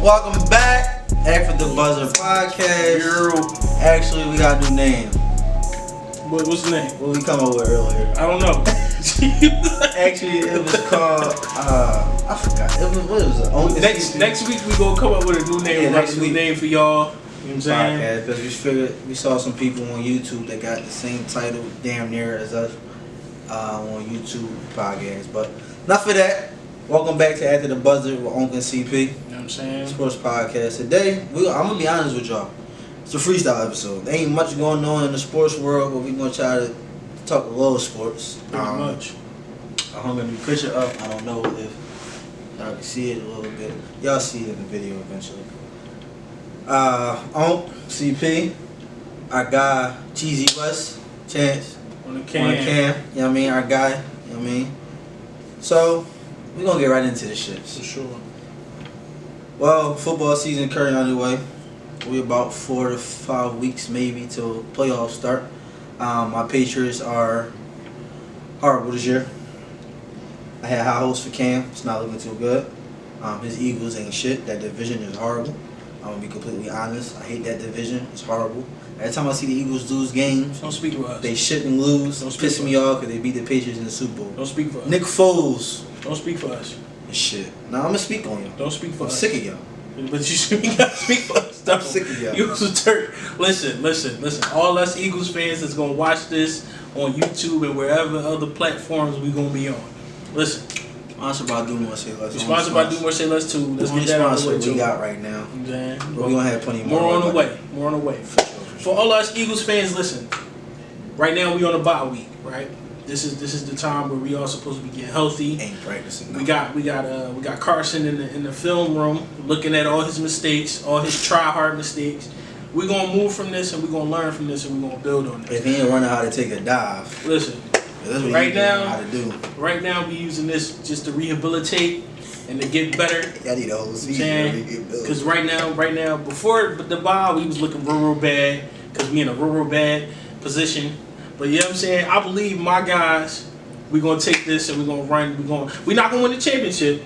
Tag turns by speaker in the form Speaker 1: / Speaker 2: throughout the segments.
Speaker 1: Welcome back. After the Buzzer Podcast. Actually, we got a new name.
Speaker 2: What's the name?
Speaker 1: What we come up with earlier?
Speaker 2: I don't know.
Speaker 1: Actually, it was called. I forgot. It was what was it?
Speaker 2: Next week we gonna come up with a new name.
Speaker 1: Yeah, next week.
Speaker 2: Name for y'all. You know what I'm saying?
Speaker 1: Because we figured we saw some people on YouTube that got the same title, damn near as us, on YouTube podcast. But enough of that. Welcome back to After the Buzzer with Uncle CP.
Speaker 2: You know what I'm saying?
Speaker 1: Sports podcast. Today, I'm gonna be honest with y'all. It's a freestyle episode. There ain't much going on in the sports world, but we're gonna try to talk a little sports.
Speaker 2: Pretty much.
Speaker 1: I'm gonna be picture up. I don't know if y'all can see it a little bit. Y'all see it in the video eventually. CP, our guy Cheesy West, Chance
Speaker 2: On the cam.
Speaker 1: You know what I mean? Our guy. You know what I mean? So we're gonna get right into this shit.
Speaker 2: For sure.
Speaker 1: Well, football season currently underway. We about 4 to 5 weeks maybe till playoffs start. My Patriots are horrible this year. I had high hopes for Cam. It's not looking too good. His Eagles ain't shit. That division is horrible. I'm gonna be completely honest. I hate that division. It's horrible. Every time I see the Eagles lose games,
Speaker 2: Don't speak for us.
Speaker 1: they shit and lose.
Speaker 2: Don't speak
Speaker 1: Pissing
Speaker 2: for
Speaker 1: me off because they beat the Patriots in the Super Bowl.
Speaker 2: Don't speak for us.
Speaker 1: Nick Foles
Speaker 2: Don't speak for us.
Speaker 1: and shit. Now I'm gonna speak on you.
Speaker 2: Don't speak for
Speaker 1: I'm
Speaker 2: us.
Speaker 1: sick of y'all.
Speaker 2: But you gotta speak for us.
Speaker 1: I'm sick of y'all.
Speaker 2: You was a Turk. Listen. All us Eagles fans that's gonna watch this on YouTube and wherever other platforms we gonna be on. Listen.
Speaker 1: Sponsored by Do More Say Less.
Speaker 2: We're sponsored by Do More Say Less too. Let's get that out of the way too.
Speaker 1: We got right now.
Speaker 2: Okay.
Speaker 1: But we gonna have plenty more.
Speaker 2: More on the way. More on the way.
Speaker 1: For sure.
Speaker 2: For all us Eagles fans, listen. Right now we on a bye week, right? This is the time where we all supposed to be getting healthy.
Speaker 1: Ain't practicing.
Speaker 2: We got Carson in the film room looking at all his mistakes, all his try hard mistakes. We're gonna move from this and we're gonna learn from this and we're gonna build on
Speaker 1: If
Speaker 2: this.
Speaker 1: he ain't learning how to take a dive,
Speaker 2: Listen,
Speaker 1: that's what
Speaker 2: right
Speaker 1: he learning
Speaker 2: now,
Speaker 1: how to do.
Speaker 2: right now we using this just to rehabilitate and to get better.
Speaker 1: Y'all need a whole season.
Speaker 2: Because right now, before the bye, we was looking real bad because we in a real bad position. But you know what I'm saying? I believe my guys, we're gonna take this and we're gonna run. We're not gonna win the championship.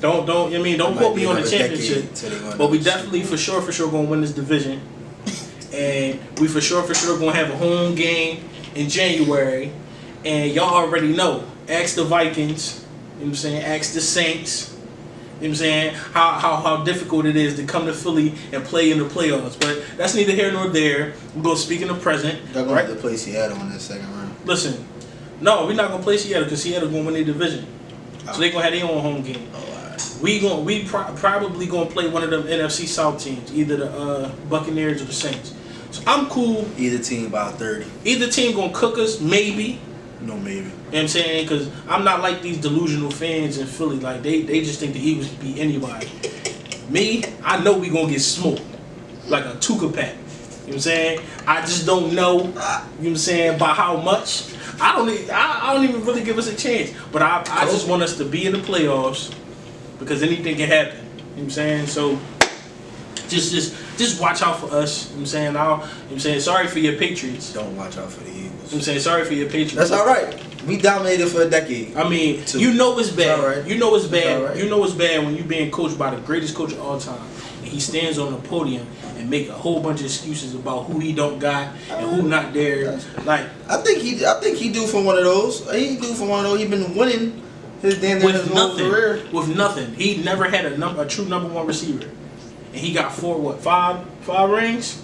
Speaker 2: Don't quote me on the championship. But we definitely for sure gonna win this division. And we for sure gonna have a home game in January. And y'all already know. Ask the Vikings. You know what I'm saying? Ask the Saints. You know what I'm saying? How difficult it is to come to Philly and play in the playoffs. But that's neither here nor there. We're going to speak in the present.
Speaker 1: They're going to have to play Seattle in that second round.
Speaker 2: Listen, no, we're not going to play Seattle because Seattle going to win their division. So they're going to have their own home game.
Speaker 1: Oh,
Speaker 2: We probably going to play one of them NFC South teams, either the Buccaneers or the Saints. So I'm cool.
Speaker 1: Either team about 30.
Speaker 2: Either team going to cook us, maybe.
Speaker 1: No, maybe.
Speaker 2: You know what I'm saying? Because I'm not like these delusional fans in Philly. Like, they just think the Eagles can beat anybody. Me, I know we going to get smoked. Like a Tuca pack. You know what I'm saying? I just don't know, you know what I'm saying, by how much. I don't even really give us a chance. But I just want us to be in the playoffs because anything can happen. You know what I'm saying? So, just watch out for us. You know what I'm saying? You know what I'm saying? Sorry for your Patriots.
Speaker 1: Don't watch out for the Eagles.
Speaker 2: You know what I'm saying? Sorry for your Patriots.
Speaker 1: That's all right. We dominated for a decade.
Speaker 2: I mean, you know it's bad.
Speaker 1: Right.
Speaker 2: You know it's bad.
Speaker 1: Right.
Speaker 2: You know it's bad when you're being coached by the greatest coach of all time. And he stands on the podium and make a whole bunch of excuses about who he don't got and who not there. Like,
Speaker 1: I think he due for one of those. He due for one of those. He been winning his damn
Speaker 2: with
Speaker 1: his whole
Speaker 2: nothing.
Speaker 1: career.
Speaker 2: With nothing. He never had a true number one receiver. And he got five rings?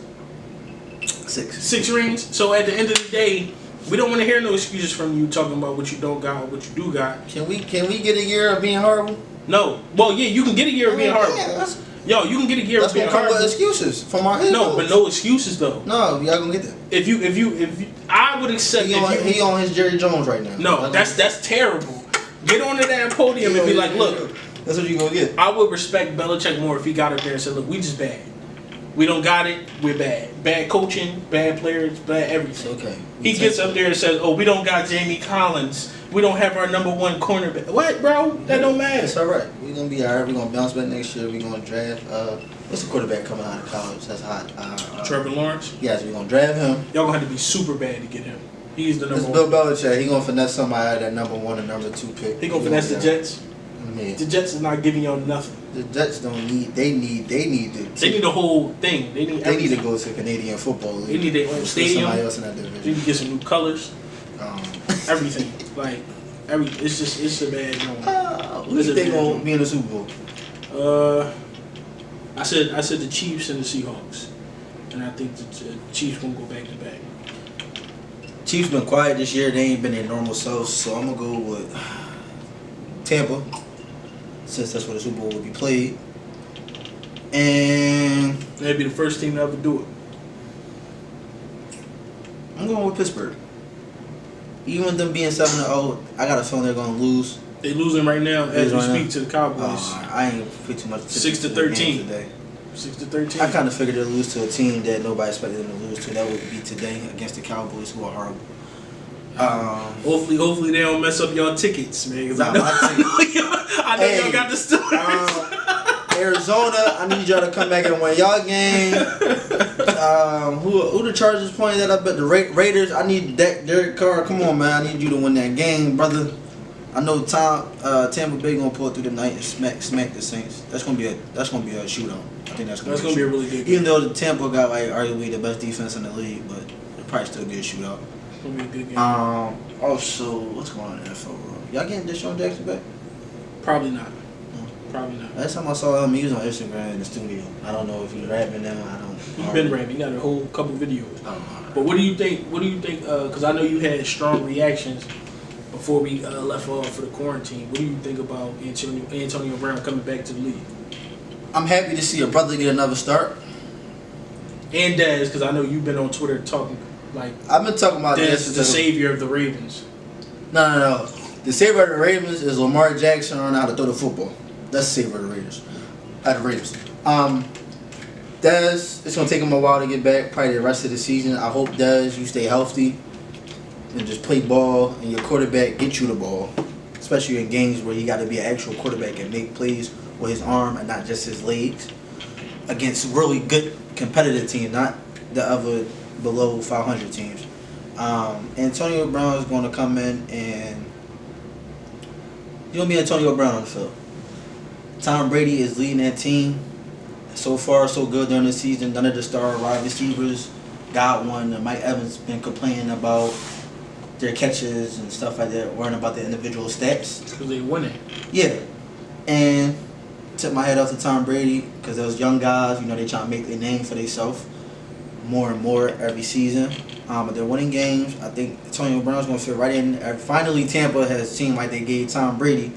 Speaker 2: 6 rings. So at the end of the day, we don't want to hear no excuses from you talking about what you don't got or what you do got.
Speaker 1: Can we get a year of being horrible?
Speaker 2: No. Well, yeah, you can get a year of being horrible.
Speaker 1: Yeah,
Speaker 2: Yo, you can get a year of being horrible.
Speaker 1: That's gonna come with excuses from our head.
Speaker 2: No, but no excuses though.
Speaker 1: No, y'all gonna get that.
Speaker 2: If you, I would accept.
Speaker 1: He on his Jerry Jones right now.
Speaker 2: No, that's terrible. Get on to that podium and be like, look.
Speaker 1: That's what you gonna get.
Speaker 2: I would respect Belichick more if he got up there and said, look, we just bad. We don't got it. We're bad. Bad coaching, bad players, bad everything.
Speaker 1: Okay.
Speaker 2: He gets up there and says, oh, we don't got Jamie Collins. We don't have our number one cornerback. What, bro? That don't matter.
Speaker 1: It's all right. We're gonna be all right. We're gonna bounce back next year. We're gonna draft. What's the quarterback coming out of college? That's hot.
Speaker 2: Trevor Lawrence.
Speaker 1: Yes, we're gonna draft him.
Speaker 2: Y'all gonna have to be super bad to get him. He's the number
Speaker 1: It's
Speaker 2: one.
Speaker 1: Bill Belichick. He gonna finesse somebody out of that number 1 and number 2 pick.
Speaker 2: He gonna finesse the Jets.
Speaker 1: Yeah.
Speaker 2: The Jets is not giving y'all nothing.
Speaker 1: The Jets don't need. They need
Speaker 2: the whole thing. They need
Speaker 1: to go to Canadian Football League.
Speaker 2: They need their own stadium.
Speaker 1: Somebody else in that division.
Speaker 2: They need to get some new colors. Everything. Like it's a bad joint.
Speaker 1: Who do you think gonna be in the Super Bowl?
Speaker 2: I said the Chiefs and the Seahawks, and I think the Chiefs gonna go back to back.
Speaker 1: Chiefs been quiet this year. They ain't been their normal selves, so I'm gonna go with Tampa, since that's where the Super Bowl will be played. And
Speaker 2: they'd be the first team to ever do it.
Speaker 1: I'm going with Pittsburgh. Even with them being 7-0, I got a feeling they're gonna lose.
Speaker 2: They losing right now as we speak to the Cowboys.
Speaker 1: I ain't put too much.
Speaker 2: 6-13
Speaker 1: today.
Speaker 2: 6-13.
Speaker 1: I kind of figured they'd lose to a team that nobody expected them to lose to. That would be today against the Cowboys, who are horrible.
Speaker 2: Hopefully they don't mess up y'all tickets, man.
Speaker 1: Nah,
Speaker 2: I know y'all got the stories.
Speaker 1: Arizona, I need y'all to come back and win y'all game. Who the Chargers playing that up at the Raiders? I need Derek Carr. Come on, man. I need you to win that game, brother. I know Tampa Bay gonna pull through the night and smack the Saints. That's gonna be a shootout. I think that's gonna be a really good game. Even though the Tampa got like arguably the best defense in the league, but it probably still a good shootout.
Speaker 2: It's gonna be a good game.
Speaker 1: Also, what's going on in the NFL world? Y'all getting Deshaun Jackson back?
Speaker 2: Probably not. Probably not.
Speaker 1: Last time I saw him, he was on Instagram in the studio. I don't know if he's rapping now.
Speaker 2: He's been rapping. He got a whole couple videos. But what do you think? Because I know you had strong reactions before we left off for the quarantine. What do you think about Antonio Brown coming back to the league?
Speaker 1: I'm happy to see a brother get another start.
Speaker 2: And Daz, because I know you've been on Twitter talking like
Speaker 1: I've been talking about
Speaker 2: Daz
Speaker 1: this.
Speaker 2: is the savior of the Ravens.
Speaker 1: No. The savior of the Ravens is Lamar Jackson on how to throw the football. That's the savior of the Raiders. The Raiders. Dez, it's gonna take him a while to get back. Probably the rest of the season. I hope Dez, you stay healthy and just play ball, and your quarterback get you the ball, especially in games where you got to be an actual quarterback and make plays with his arm and not just his legs against really good competitive teams, not the other below 500 teams. Antonio Brown is going to come in and he's going to be Antonio Brown on the field. Tom Brady is leading that team. So far, so good during the season. None of the star wide receivers got one. Mike Evans been complaining about their catches and stuff like that, worrying about the individual stats.
Speaker 2: Because they winning.
Speaker 1: Yeah. And tip my head off to Tom Brady because those young guys, they trying to make their name for themselves more and more every season. But they're winning games. I think Antonio Brown's going to fit right in. Finally, Tampa has seemed like they gave Tom Brady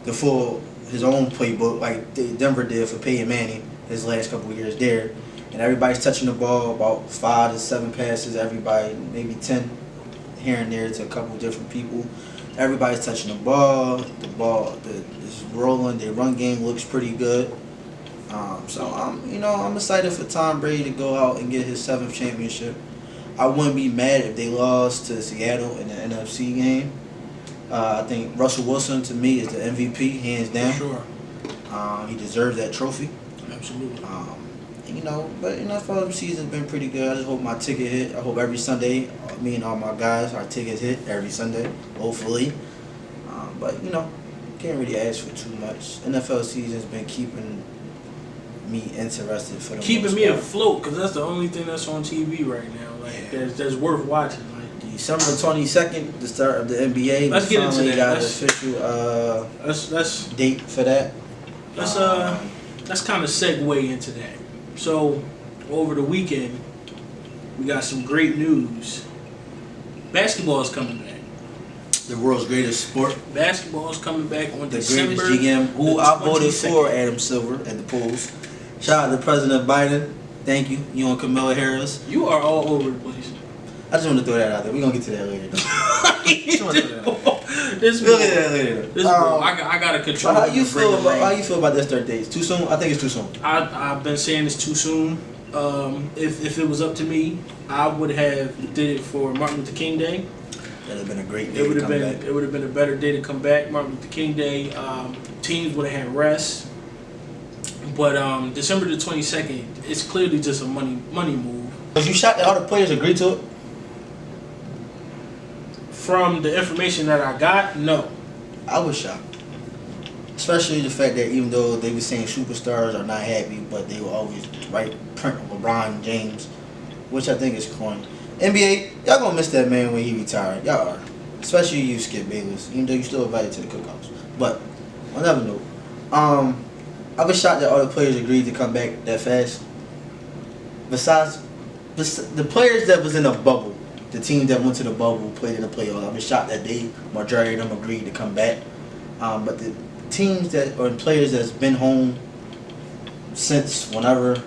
Speaker 1: his own playbook like Denver did for Peyton Manning his last couple of years there. And everybody's touching the ball, about 5 to 7 passes, everybody, maybe 10 here and there to a couple different people. Everybody's touching the ball. The ball is rolling. Their run game looks pretty good. So I'm excited for Tom Brady to go out and get his 7th championship. I wouldn't be mad if they lost to Seattle in the NFC game. I think Russell Wilson to me is the MVP, hands down.
Speaker 2: For sure.
Speaker 1: He deserves that trophy.
Speaker 2: Absolutely.
Speaker 1: But NFL season's been pretty good. I just hope my ticket hit. I hope every Sunday, me and all my guys, our tickets hit every Sunday, hopefully. But can't really ask for too much. NFL season's been keeping me interested for the
Speaker 2: keeping me afloat because that's the only thing that's on TV right now. That's worth watching.
Speaker 1: December 22nd, the start of the NBA.
Speaker 2: Let's get into that.
Speaker 1: Got an official date for that.
Speaker 2: Let's kind of segue into that. So, over the weekend, we got some great news. Basketball is coming back.
Speaker 1: The world's greatest sport.
Speaker 2: Basketball is coming back on
Speaker 1: the
Speaker 2: December.
Speaker 1: The greatest GM, who I voted for, Adam Silver, at the polls. Shout out to President Biden. Thank you. You and Kamala Harris.
Speaker 2: You are all over the place.
Speaker 1: I just want to throw that out there. We're going to get to that later.
Speaker 2: I got to control.
Speaker 1: How you feel about that start date? Too soon? I think it's too soon.
Speaker 2: I've been saying it's too soon. If it was up to me, I would have did it for Martin Luther King Day.
Speaker 1: That would have been a great day. It
Speaker 2: would have been a better day to come back. Martin Luther King Day. Teams would have had rest. But December the 22nd, it's clearly just a money move.
Speaker 1: Was you shocked that all the players agreed to it? From
Speaker 2: the information that I got, no.
Speaker 1: I was shocked. Especially the fact that even though they were saying superstars are not happy, but they will always print LeBron James, which I think is corny. NBA, y'all gonna miss that man when he retired. Y'all are. Especially you, Skip Bayless, even though you still invited to the cookouts. But, on another note, I was shocked that all the players agreed to come back that fast. Besides the players that was in the bubble, the team that went to the bubble played in the playoffs. I was shocked that majority of them agreed to come back. But the teams or players that's been home since whenever,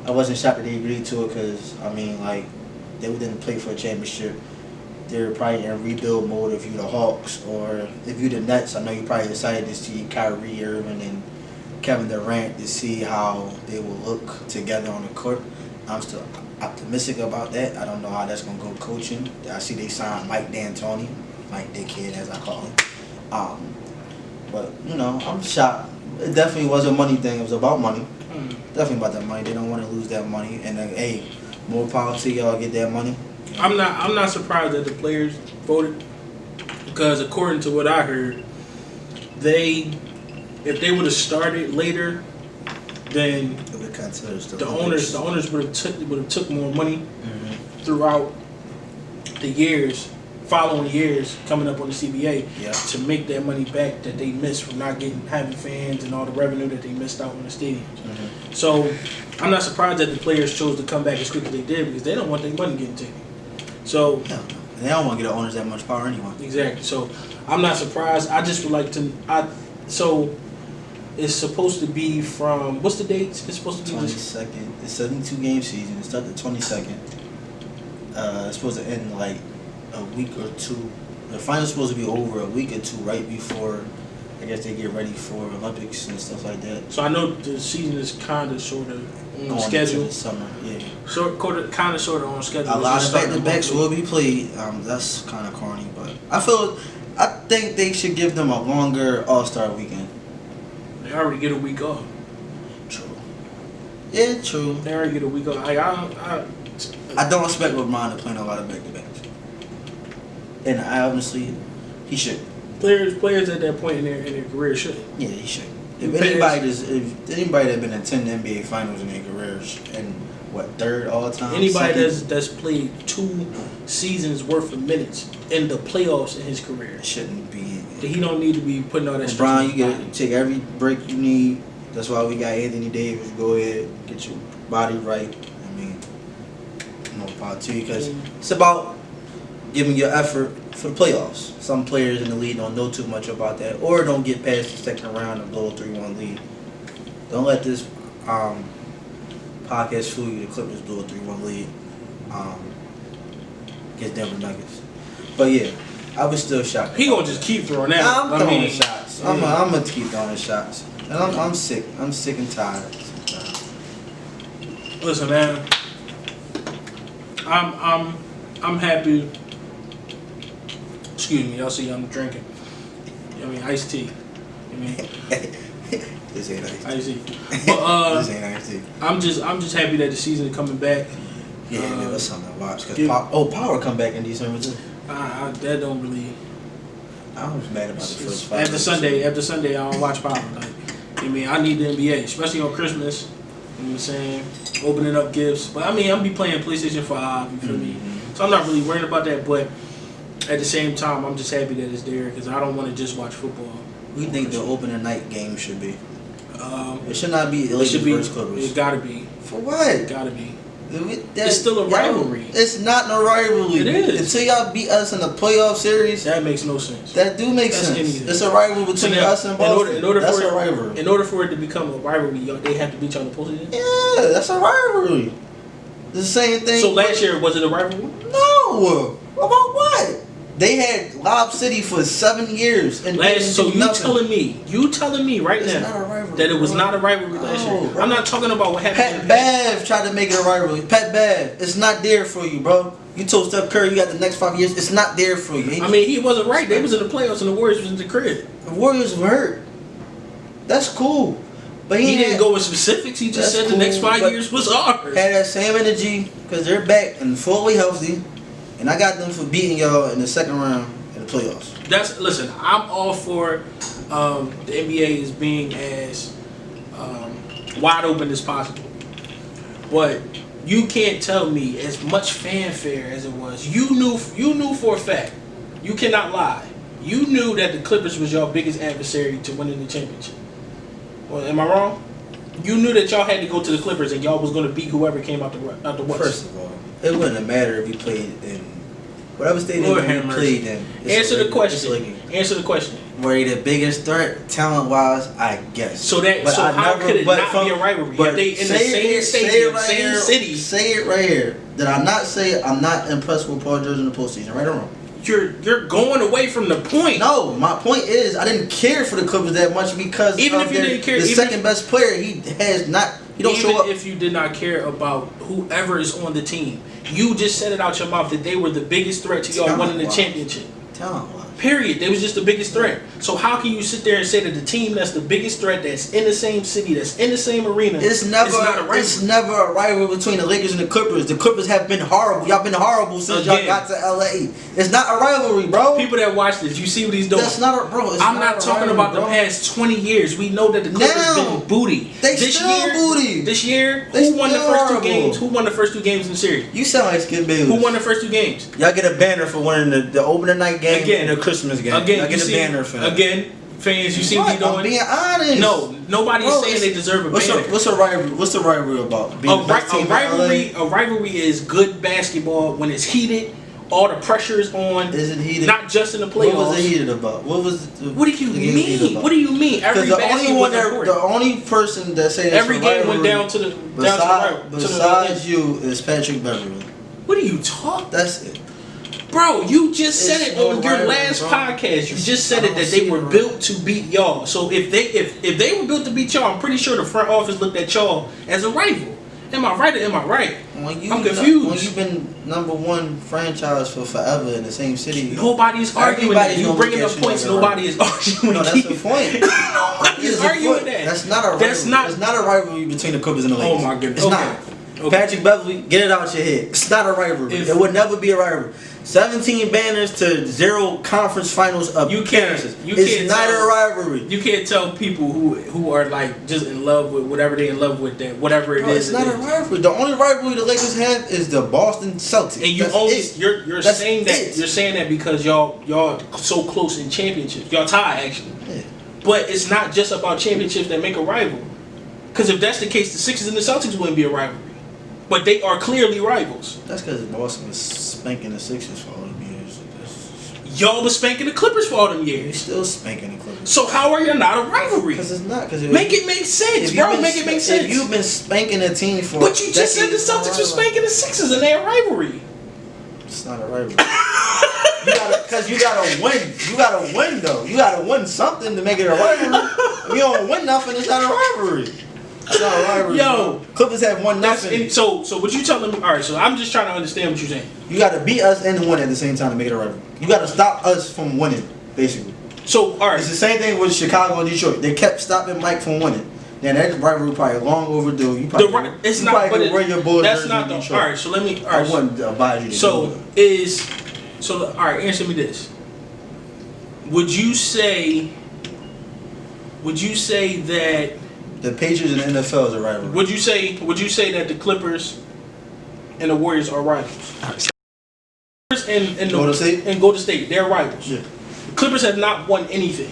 Speaker 1: I wasn't shocked that they agreed to it because they didn't play for a championship. They're probably in rebuild mode if you're the Hawks, or if you're the Nets. I know you probably decided to see Kyrie Irving and Kevin Durant to see how they will look together on the court. I'm still optimistic about that. I don't know how that's gonna go coaching. I see they signed Mike D'Antoni, Mike Dickhead as I call him. But I'm shocked. It definitely was a money thing. It was about money. Definitely about that money. They don't want to lose that money. And then, hey, more power to y'all, get that money.
Speaker 2: I'm not surprised that the players voted, because according to what I heard, if they would have started later, then the owners would have took more money throughout the following years coming up on the CBA to make that money back that they missed from not having fans and all the revenue that they missed out on the stadiums. So I'm not surprised that the players chose to come back as quick as they did, because they don't want their money getting taken. So
Speaker 1: they don't want to get the owners that much power anyway.
Speaker 2: Exactly. So I'm not surprised. I just would like to. So it's supposed to be from, what's the dates? It's supposed to be
Speaker 1: 22nd. It's 72-game season. It started the 22nd. It's supposed to end like a week or two. The final's supposed to be over a week or two right before, I guess, they get ready for Olympics and stuff like that.
Speaker 2: So I know the season is kind of sort of on schedule.
Speaker 1: Into the summer, yeah.
Speaker 2: Kind of sort of on schedule.
Speaker 1: A lot of back-to-backs will be played. That's kind of corny, but I think they should give them a longer All-Star weekend.
Speaker 2: They already get a week off.
Speaker 1: True. Yeah, true.
Speaker 2: They already get a week off.
Speaker 1: I don't expect LeBron to play a lot of back-to-backs, and he should.
Speaker 2: Players at that point in their career should.
Speaker 1: Yeah, he should. If anybody that's been in 10 NBA finals in their careers and third all time.
Speaker 2: Anybody that's played 2 seasons worth of minutes in the playoffs in his career
Speaker 1: shouldn't be.
Speaker 2: He don't need to be putting all that stress.
Speaker 1: LeBron, you take every break you need. That's why we got Anthony Davis. Go ahead, get your body right. No power to you, because it's about giving your effort for the playoffs. Some players in the league don't know too much about that, or don't get past the second round and blow a 3-1 lead. Don't let this podcast fool you. The Clippers blew a 3-1 lead against Denver Nuggets. But yeah, I was still shocked.
Speaker 2: He gonna just keep throwing that.
Speaker 1: I'm throwing shots. I'm gonna keep throwing shots. And I'm sick. I'm sick and tired.
Speaker 2: Listen, man. I'm happy. Excuse me, y'all see I'm drinking. Iced tea.
Speaker 1: This ain't iced tea.
Speaker 2: Iced tea. But
Speaker 1: this ain't iced tea.
Speaker 2: I'm just happy that the season is coming back.
Speaker 1: Yeah, that's something to watch. Cause Power come back in December too.
Speaker 2: That don't really.
Speaker 1: I was mad about the first 5
Speaker 2: After Sunday, I don't watch Power. I need the NBA, especially on Christmas. You know what I'm saying? Opening up gifts. But I'll be playing PlayStation 5, you feel me? So I'm not really worried about that, but at the same time, I'm just happy that it's there, because I don't want to just watch football.
Speaker 1: We think the opening night game should be? It should not be Lakers versus Clippers.
Speaker 2: It gotta be.
Speaker 1: For what?
Speaker 2: It gotta be.
Speaker 1: It's
Speaker 2: still a rivalry.
Speaker 1: It's not no rivalry.
Speaker 2: It is.
Speaker 1: Until y'all beat us in the playoff series.
Speaker 2: That makes no sense.
Speaker 1: That do make sense. It's a rivalry between us and Boston. That's a rivalry.
Speaker 2: In order for it to become a rivalry, they have to beat y'all in the postseason?
Speaker 1: Yeah, that's a rivalry. It's the same thing.
Speaker 2: So last year, was it a rivalry?
Speaker 1: No. About what? They had Lob City for 7 years. And
Speaker 2: so you telling me right
Speaker 1: it's
Speaker 2: now
Speaker 1: not a rivalry,
Speaker 2: that it was not a rivalry last year?
Speaker 1: Bro.
Speaker 2: I'm not talking about what happened.
Speaker 1: Pat Bev tried to make it a rivalry. Pat Bev, it's not there for you, bro. You told Steph Curry you got the next 5 years. It's not there for you.
Speaker 2: He wasn't right. They was in the playoffs and the Warriors was in the crib.
Speaker 1: The Warriors were hurt. That's cool. But
Speaker 2: he didn't go with specifics. He just said the next 5 years was ours.
Speaker 1: Had that same energy because they're back and fully healthy. And I got them for beating y'all in the second round in the playoffs.
Speaker 2: Listen. I'm all for the NBA is being as wide open as possible, but you can't tell me as much fanfare as it was. You knew for a fact. You cannot lie. You knew that the Clippers was your biggest adversary to winning the championship. Well, am I wrong? You knew that y'all had to go to the Clippers and y'all was going to beat whoever came out the West.
Speaker 1: First of all, it wouldn't have mattered if we played in whatever stadium we played in.
Speaker 2: Answer the question. Answer the question.
Speaker 1: Were they the biggest threat, talent-wise? I guess.
Speaker 2: So how could it not be a rivalry? If they in the same stadium, same city.
Speaker 1: Say it right here. Did I not say I'm not impressed with Paul George in the postseason? Right or wrong?
Speaker 2: You're going away from the point.
Speaker 1: No, my point is I didn't care for the Clippers that much because
Speaker 2: even if you didn't care,
Speaker 1: the second best player he don't show up.
Speaker 2: Even if you did not care about whoever is on the team, you just said it out your mouth that they were the biggest threat to y'all winning the championship. Period. They was just the biggest threat. So how can you sit there and say that the team that's the biggest threat, that's in the same city, that's in the same arena,
Speaker 1: it's never a rivalry between the Lakers and the Clippers. The Clippers have been horrible. Y'all been horrible since y'all got to LA. It's not a rivalry, bro.
Speaker 2: People that watch this, you see what he's doing.
Speaker 1: That's not a bro.
Speaker 2: I'm not talking about the past 20 years. We know that the Clippers been booty.
Speaker 1: They still booty.
Speaker 2: This year, who won the first two games? Who won the first two games in the series?
Speaker 1: You sound like Skip Bayless.
Speaker 2: Who won the first two games?
Speaker 1: Y'all get a banner for winning the opening night game and the Christmas game.
Speaker 2: Again,
Speaker 1: get a banner for that.
Speaker 2: Again, fans, you see what he's doing?
Speaker 1: I'm being honest.
Speaker 2: No, nobody's saying they deserve a banner.
Speaker 1: What's a rivalry? What's a rivalry about?
Speaker 2: A rivalry is good basketball when it's heated. All the pressure is on.
Speaker 1: Is it heated?
Speaker 2: Not just in the playoffs.
Speaker 1: What was it heated about? What do
Speaker 2: you mean? What do you mean? Every
Speaker 1: the only person that say
Speaker 2: every game went down to the
Speaker 1: besides you is Patrick Beverly.
Speaker 2: What are you talking?
Speaker 1: That's it.
Speaker 2: Bro, you just said it on your last podcast. You just said it that they were built to beat y'all. So if they were built to beat y'all, I'm pretty sure the front office looked at y'all as a rival. Am I right or am I right? I'm confused.
Speaker 1: When you've been number one franchise for forever in the same city,
Speaker 2: nobody's arguing that. You bringing up points. Nobody is arguing.
Speaker 1: No, that's the point.
Speaker 2: Nobody's arguing that.
Speaker 1: That's not a rivalry. It's not a rivalry between the Clippers and the Lakers.
Speaker 2: Oh my goodness.
Speaker 1: It's not. Okay. Patrick Beverly, get it out your head. It's not a rivalry. It would never be a rivalry. 17 banners to 0 conference finals appearances. It's not a rivalry.
Speaker 2: You can't tell people who are like just in love with whatever they're in love with, that whatever it is.
Speaker 1: It's not a rivalry. The only rivalry the Lakers have is the Boston Celtics. And
Speaker 2: you're saying that you're saying that because y'all so close in championships. Y'all tied actually. Yeah. But it's not just about championships that make a rival. Because if that's the case, the Sixers and the Celtics wouldn't be a rivalry. But they are clearly rivals.
Speaker 1: That's because Boston was spanking the Sixers for all them years.
Speaker 2: Y'all was spanking the Clippers for all them years.
Speaker 1: You're still spanking the Clippers.
Speaker 2: So how are you not a rivalry?
Speaker 1: Because it's not.
Speaker 2: Make it make sense, bro. Make it make sense.
Speaker 1: If you've been spanking a team for
Speaker 2: but you just said the Celtics were spanking the Sixers and they're a rivalry.
Speaker 1: It's not a rivalry. Because you gotta win. You gotta win though. You gotta win something to make it a rivalry. If you don't win nothing, it's not a rivalry. It's not a rivalry.
Speaker 2: Yo,
Speaker 1: Clippers have won nothing.
Speaker 2: So what you telling me? All right, so I'm just trying to understand what you're saying.
Speaker 1: You got to beat us and win at the same time to make it a rivalry. You got to stop us from winning, basically.
Speaker 2: So all right,
Speaker 1: it's the same thing with Chicago and Detroit. They kept stopping Mike from winning. Then that rivalry probably long overdue. You probably wear your Bulls
Speaker 2: that's
Speaker 1: jersey
Speaker 2: not
Speaker 1: in
Speaker 2: the.
Speaker 1: Detroit.
Speaker 2: All right, so let me. All right,
Speaker 1: I wouldn't advise you.
Speaker 2: All right, answer me this. Would you say that
Speaker 1: the Patriots and the NFL is a rivalry?
Speaker 2: Would you say that the Clippers and the Warriors are rivals? Clippers and Golden State, they're rivals. Yeah. The Clippers have not won anything.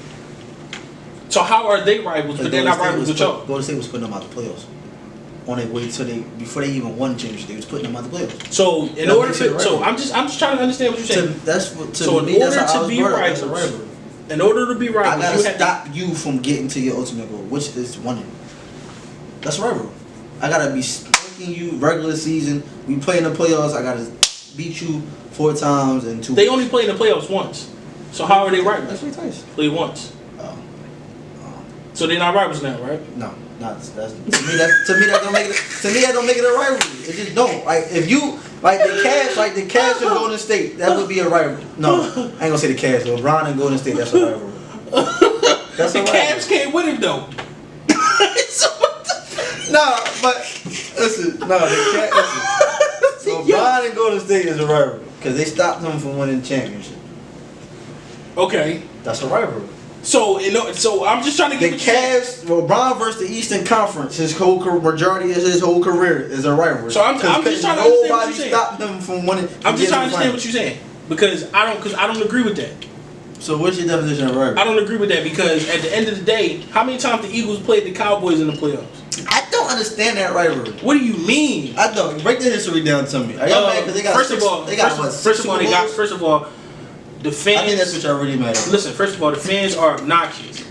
Speaker 2: So how are they rivals? But they're not rivals with y'all.
Speaker 1: Golden State was putting them out the playoffs. On their way before they even won the championship, they was putting them out the playoffs.
Speaker 2: So I'm just trying to understand what you're saying. In order to be rivals,
Speaker 1: I gotta stop you from getting to your ultimate goal, which is winning. That's a rivalry. I gotta be spanking you regular season. We play in the playoffs. I gotta beat you 4 times and 2.
Speaker 2: They only play in the playoffs once. So how are they rivals?
Speaker 1: That's 3 times.
Speaker 2: Played once. So they're not rivals now, right?
Speaker 1: No, not to me. That don't make it. To me, that don't make it a rivalry. It just don't. Like if you like the Cavs and Golden State, that would be a rivalry. No, I ain't gonna say the Cavs. LeBron and Golden State, that's a rivalry.
Speaker 2: That's the Cavs can't win it though.
Speaker 1: No, but listen, LeBron and Golden State is a rivalry because they stopped them from winning the championship.
Speaker 2: Okay.
Speaker 1: That's a rivalry.
Speaker 2: So I'm just trying to
Speaker 1: The
Speaker 2: get
Speaker 1: Cavs, LeBron versus the Eastern Conference. His whole majority of his whole career is a rivalry.
Speaker 2: So I'm just trying to understand what you're
Speaker 1: nobody
Speaker 2: saying.
Speaker 1: stopped them from winning.
Speaker 2: I'm just trying to understand what you're saying because I don't agree with that.
Speaker 1: So what's your definition of rivalry?
Speaker 2: I don't agree with that because at the end of the day, how many times the Eagles played the Cowboys in the playoffs?
Speaker 1: I don't understand that rivalry.
Speaker 2: What do you mean?
Speaker 1: I don't. Break the history down to me. Are y'all mad because they got
Speaker 2: first of all, the fans.
Speaker 1: I think that's what y'all really mad at.
Speaker 2: Listen, first of all, the fans are obnoxious.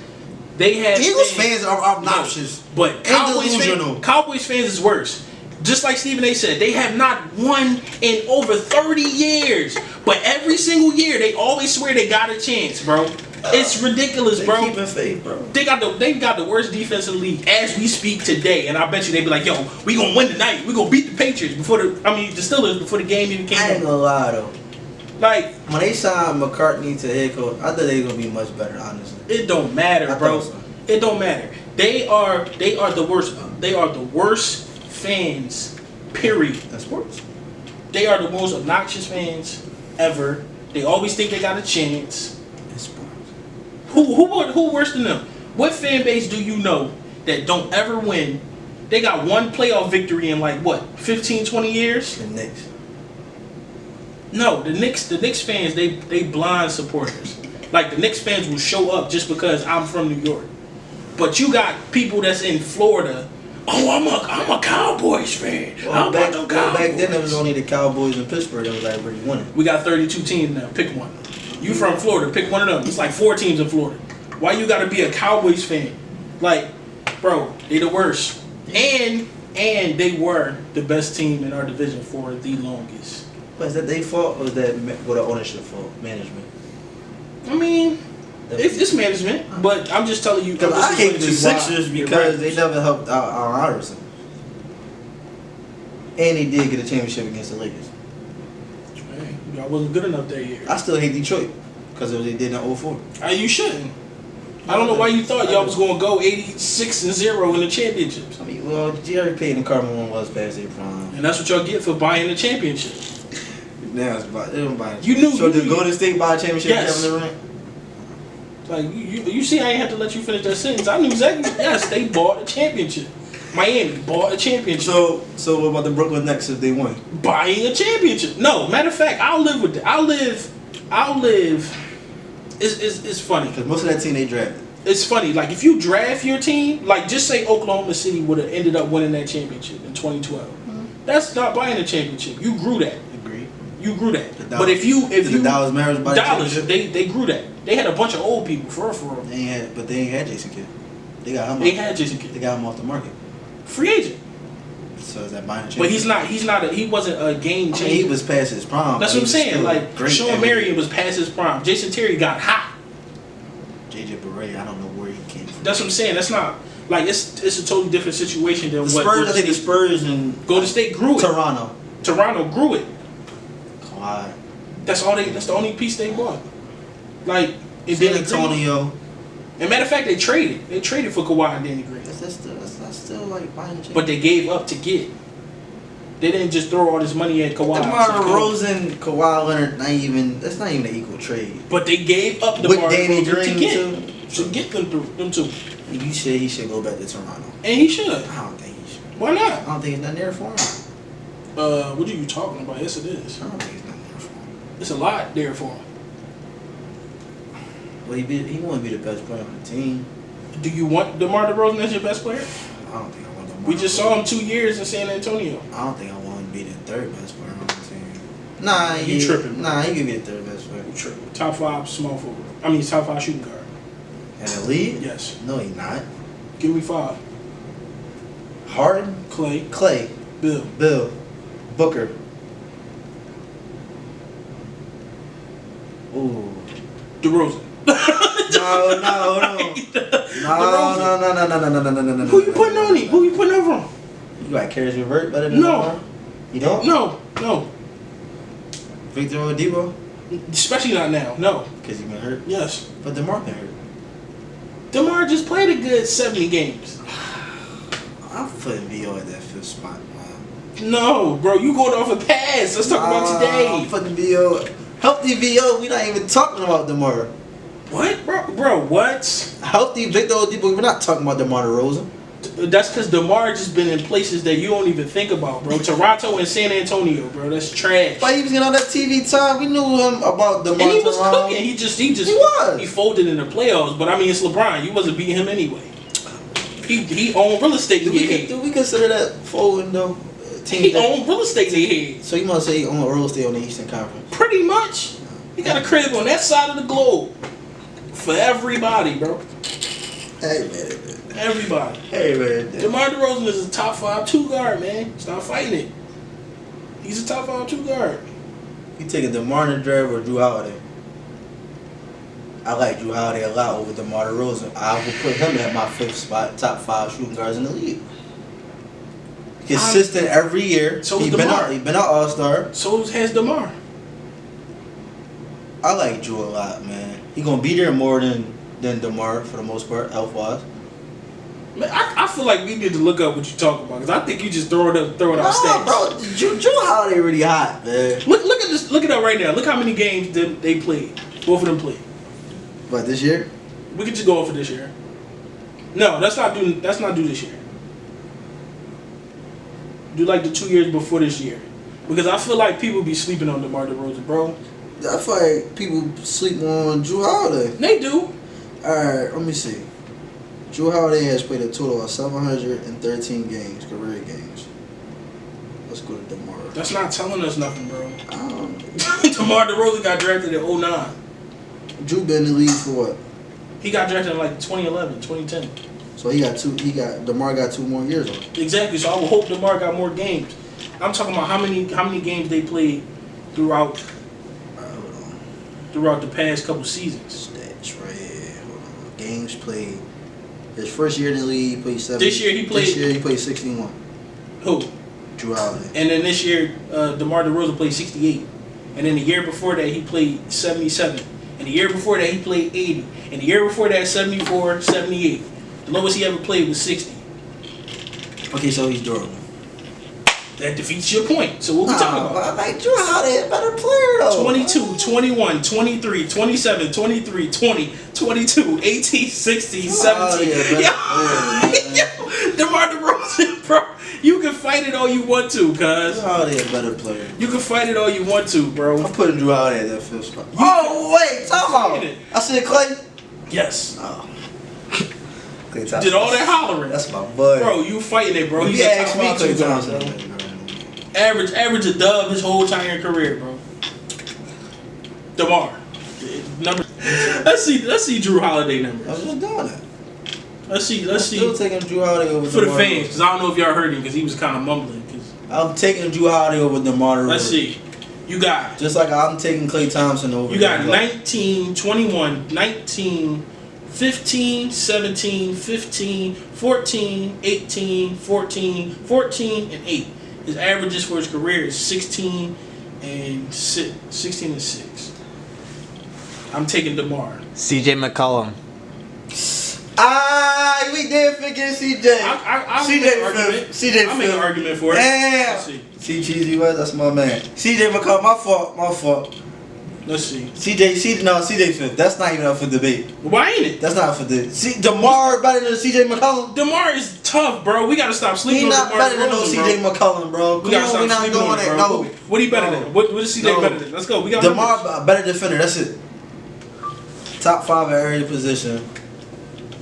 Speaker 2: They have
Speaker 1: Eagles fans are obnoxious,
Speaker 2: but Cowboys fans is worse. Just like Stephen A. said, they have not won in over 30 years. But every single year, they always swear they got a chance, bro. It's ridiculous, bro.
Speaker 1: Keeping faith, bro.
Speaker 2: They got the worst defense in the league as we speak today, and I bet you they be like, "Yo, we gonna win tonight. We gonna beat the Patriots the Steelers before the game even came."
Speaker 1: I ain't gonna lie though.
Speaker 2: Like
Speaker 1: when they signed McCartney to head coach, I thought they were gonna be much better. Honestly,
Speaker 2: it don't matter, bro. So. It don't matter. They are the worst. They are the worst fans. Period.
Speaker 1: That's sports.
Speaker 2: They are the most obnoxious fans ever. They always think they got a chance. Who worse than them? What fan base do you know that don't ever win? They got one playoff victory in like what, 15, 20 years?
Speaker 1: The Knicks.
Speaker 2: No, the Knicks fans, they blind supporters. Like the Knicks fans will show up just because I'm from New York. But you got people that's in Florida. Oh, I'm a Cowboys fan.
Speaker 1: Well, back then it was only the Cowboys in Pittsburgh that was like really winning.
Speaker 2: We got 32 teams now. Pick one. You from Florida, pick one of them. It's like 4 teams in Florida. Why you gotta be a Cowboys fan? Like, bro, they the worst. And they were the best team in our division for the longest.
Speaker 1: But is that their fault or is that what ownership fault? Management?
Speaker 2: I mean, it's management, but I'm just telling you.
Speaker 1: Because I hate the Sixers because they never helped out Allen Iverson. And they did get a championship against the Lakers.
Speaker 2: I wasn't good enough that year.
Speaker 1: I still hate Detroit because of what they did in 04.
Speaker 2: You shouldn't. I don't know why you thought y'all was going to go 86-0 in the championships.
Speaker 1: I mean, well, Jerry Payton and Carmelo was past their prime.
Speaker 2: And that's what y'all get for buying the championship.
Speaker 1: Now it's about them buying.
Speaker 2: You knew.
Speaker 1: So did Golden State buy a championship?
Speaker 2: Yes. Like you see, I ain't have to let you finish that sentence. I knew exactly. Yes, they bought a championship. Miami bought a championship.
Speaker 1: So what about the Brooklyn Nets if they win?
Speaker 2: Buying a championship. No, matter of fact, I'll live with that. I'll live. It's funny
Speaker 1: because most of that team they drafted.
Speaker 2: It's funny. Like if you draft your team, like just say Oklahoma City would have ended up winning that championship in 2012. Mm-hmm. That's not buying a championship. You grew that.
Speaker 1: Agreed.
Speaker 2: You grew that. But if you
Speaker 1: the Dallas Mavericks buy the championship,
Speaker 2: they grew that. They had a bunch of old people for real.
Speaker 1: They ain't had Jason Kidd. They had Jason Kidd. They got him off the market.
Speaker 2: Free agent.
Speaker 1: So is that buying a championship?
Speaker 2: But he wasn't a game changer.
Speaker 1: He was past his prime.
Speaker 2: That's what I'm saying. Like Sean Marion was past his prime. Jason Terry got hot.
Speaker 1: JJ Barea, I don't know where he came from.
Speaker 2: That's what I'm saying. That's not like it's a totally different situation than
Speaker 1: the Spurs. I think the Spurs and
Speaker 2: Golden State grew it. Toronto grew it.
Speaker 1: Kawhi.
Speaker 2: That's the only piece they bought. Like
Speaker 1: San Antonio.
Speaker 2: And matter of fact, they traded. They traded for Kawhi and Danny Green.
Speaker 1: That's still like buying a championship.
Speaker 2: But they gave up to get. They didn't just throw all this money at Kawhi.
Speaker 1: DeMar DeRozan, Kawhi Leonard, that's not even an equal trade.
Speaker 2: But they gave up
Speaker 1: DeMar DeRozan
Speaker 2: to get them two.
Speaker 1: You said he should go back to Toronto.
Speaker 2: And he should.
Speaker 1: I don't think he should.
Speaker 2: Why not?
Speaker 1: I don't think it's nothing there for him.
Speaker 2: What are you talking about? Yes, it is.
Speaker 1: I don't think it's nothing there for him.
Speaker 2: It's a lot there for him.
Speaker 1: Well, he want to be the best player on the team.
Speaker 2: Do you want DeMar DeRozan as your best player?
Speaker 1: I don't think I want DeMar.
Speaker 2: We just saw him 2 years in San Antonio.
Speaker 1: I don't think I want him to be the third best player on the team. Nah,
Speaker 2: you tripping?
Speaker 1: Nah, he could be the third best player.
Speaker 2: You tripping? Top 5 small forward. I mean, top 5 shooting guard.
Speaker 1: In the league?
Speaker 2: Yes.
Speaker 1: No, he's not.
Speaker 2: Give me 5.
Speaker 1: Harden,
Speaker 2: Clay,
Speaker 1: Bill, Booker. Ooh.
Speaker 2: DeRozan.
Speaker 1: No.
Speaker 2: Who you putting on him? Who you putting over him?
Speaker 1: You got Karis LeVert better than
Speaker 2: No.
Speaker 1: You don't?
Speaker 2: No.
Speaker 1: Victor Oladipo?
Speaker 2: Especially not now. No.
Speaker 1: Because he been hurt?
Speaker 2: Yes.
Speaker 1: But DeMar been hurt.
Speaker 2: DeMar just played a good 70 games.
Speaker 1: I'm putting VO at that 5th spot, man.
Speaker 2: No, bro. You going off a pass. Let's talk about today.
Speaker 1: I'm putting VO. Healthy VO. We not even talking about DeMar.
Speaker 2: What, bro? What?
Speaker 1: Healthy Victor Oladipo. We're not talking about DeMar DeRozan.
Speaker 2: That's because DeMar just been in places that you don't even think about, bro. Toronto and San Antonio, bro. That's trash.
Speaker 1: But he was getting on that TV time. We knew him about DeMar.
Speaker 2: And he was cooking. He
Speaker 1: was.
Speaker 2: He folded in the playoffs. But I mean, it's LeBron. You wasn't beating him anyway. He owned real estate in your head.
Speaker 1: Do we consider that folding though?
Speaker 2: He owned real estate in your head.
Speaker 1: So you must say he owned real estate on the Eastern Conference.
Speaker 2: Pretty much. He got a crib on that side of the globe for everybody, bro.
Speaker 1: Hey man.
Speaker 2: Everybody.
Speaker 1: Hey man.
Speaker 2: DeMar DeRozan is a top 5 2 guard, man. Stop fighting it. He's a top 5 2 guard.
Speaker 1: You taking DeMar in the draft or Drew Holiday? I like Drew Holiday a lot over DeMar DeRozan. I would put him at my 5th spot, top 5 shooting guards in the league. Consistent every year.
Speaker 2: So
Speaker 1: He's been an All-Star.
Speaker 2: So has DeMar.
Speaker 1: I like Drew a lot, man. He gonna be there more than DeMar for the most part, health-wise.
Speaker 2: Man, I feel like we need to look up what you talking about because I think you just throw it out stats.
Speaker 1: Bro, Drew Holiday really hot, man.
Speaker 2: Look at this. Look it up right now. Look how many games they played. Both of them played.
Speaker 1: But this year?
Speaker 2: We could just go over this year. No, let's not do this year. Do like the 2 years before this year, because I feel like people be sleeping on DeMar DeRozan, bro.
Speaker 1: I feel like people sleep on Drew Holiday.
Speaker 2: They do.
Speaker 1: Alright, let me see. Drew Holiday has played a total of 713 games, career games. Let's go to DeMar.
Speaker 2: That's not telling us nothing, bro.
Speaker 1: I don't know.
Speaker 2: DeMar DeRozan got drafted in 2009.
Speaker 1: Drew been in the league for what?
Speaker 2: He got drafted in like 2011, 2010.
Speaker 1: So DeMar got 2 more years on it.
Speaker 2: Exactly. So I would hope DeMar got more games. I'm talking about how many games they played throughout the past couple seasons.
Speaker 1: Stats right here. Hold on. Games played. His first year in the league, he played 70.
Speaker 2: This year he played
Speaker 1: 61.
Speaker 2: Who?
Speaker 1: Drew Holiday.
Speaker 2: And then this year, DeMar DeRozan played 68. And then the year before that, he played 77. And the year before that, he played 80. And the year before that, 74, 78. The lowest he ever played was 60.
Speaker 1: Okay, so he's durable.
Speaker 2: That defeats your point. So what we talking about?
Speaker 1: I like Drew Holiday, a better player though.
Speaker 2: 22, 21, 23, 27, 23, 20, 22, 18, 16, 17. DeMar DeRozan, bro. You can fight it all you want to, cuz.
Speaker 1: Drew Holiday a better player.
Speaker 2: You can fight it all you want to, bro.
Speaker 1: I'm putting Drew Holiday at that 5th spot. Wait, talk about it. I said Clay.
Speaker 2: Yes.
Speaker 1: Oh.
Speaker 2: Did all that hollering.
Speaker 1: That's my buddy.
Speaker 2: Bro, you fighting it, bro.
Speaker 1: He's
Speaker 2: a
Speaker 1: asked me Clay Thompson.
Speaker 2: Average a dub his whole entire career, bro. DeMar. Let's see Drew Holiday numbers.
Speaker 1: I was just doing that.
Speaker 2: Let's see.
Speaker 1: Still taking Drew Holiday over
Speaker 2: for the fans, because I don't know if y'all heard him, because he was kind of mumbling.
Speaker 1: I'm taking Drew Holiday over DeMar DeRozan.
Speaker 2: Let's see. You got.
Speaker 1: Just like I'm taking Klay Thompson over.
Speaker 2: You got 19, 21, 19, 15, 17, 15, 14, 18, 14, 14, and 8. His averages for his career is 16 and 6. 16 and 6. I'm taking DeMar.
Speaker 3: CJ McCollum.
Speaker 1: We did forget CJ.
Speaker 2: I'll make an argument for it.
Speaker 1: Damn. See Cheesy West, that's my man. CJ McCollum, my fault.
Speaker 2: Let's see.
Speaker 1: CJ 5th. That's not even up for debate.
Speaker 2: Why ain't it?
Speaker 1: That's not for debate. See, DeMar better than CJ McCollum.
Speaker 2: DeMar is tough, bro. We gotta stop sleeping on DeMar.
Speaker 1: He's not better than no CJ McCollum, bro.
Speaker 2: We gotta stop sleeping on it, bro. No. What he better than? What is CJ better than? Let's go. We got
Speaker 1: DeMar better defender. That's it. Top 5 at every position.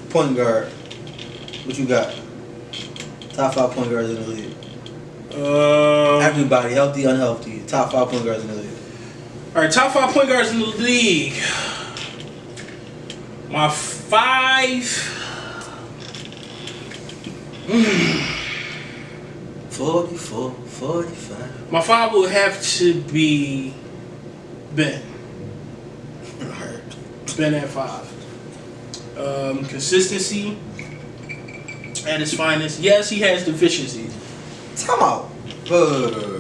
Speaker 1: Point guard. What you got? Top 5 point guards in the league. Everybody, healthy, unhealthy. Top 5 point guards in the league.
Speaker 2: All right, top 5 point guards in the league. My 5.
Speaker 1: 44, 45.
Speaker 2: My 5 will have to be Ben. Ben at 5. Consistency at his finest. Yes, he has deficiencies.
Speaker 1: Time out.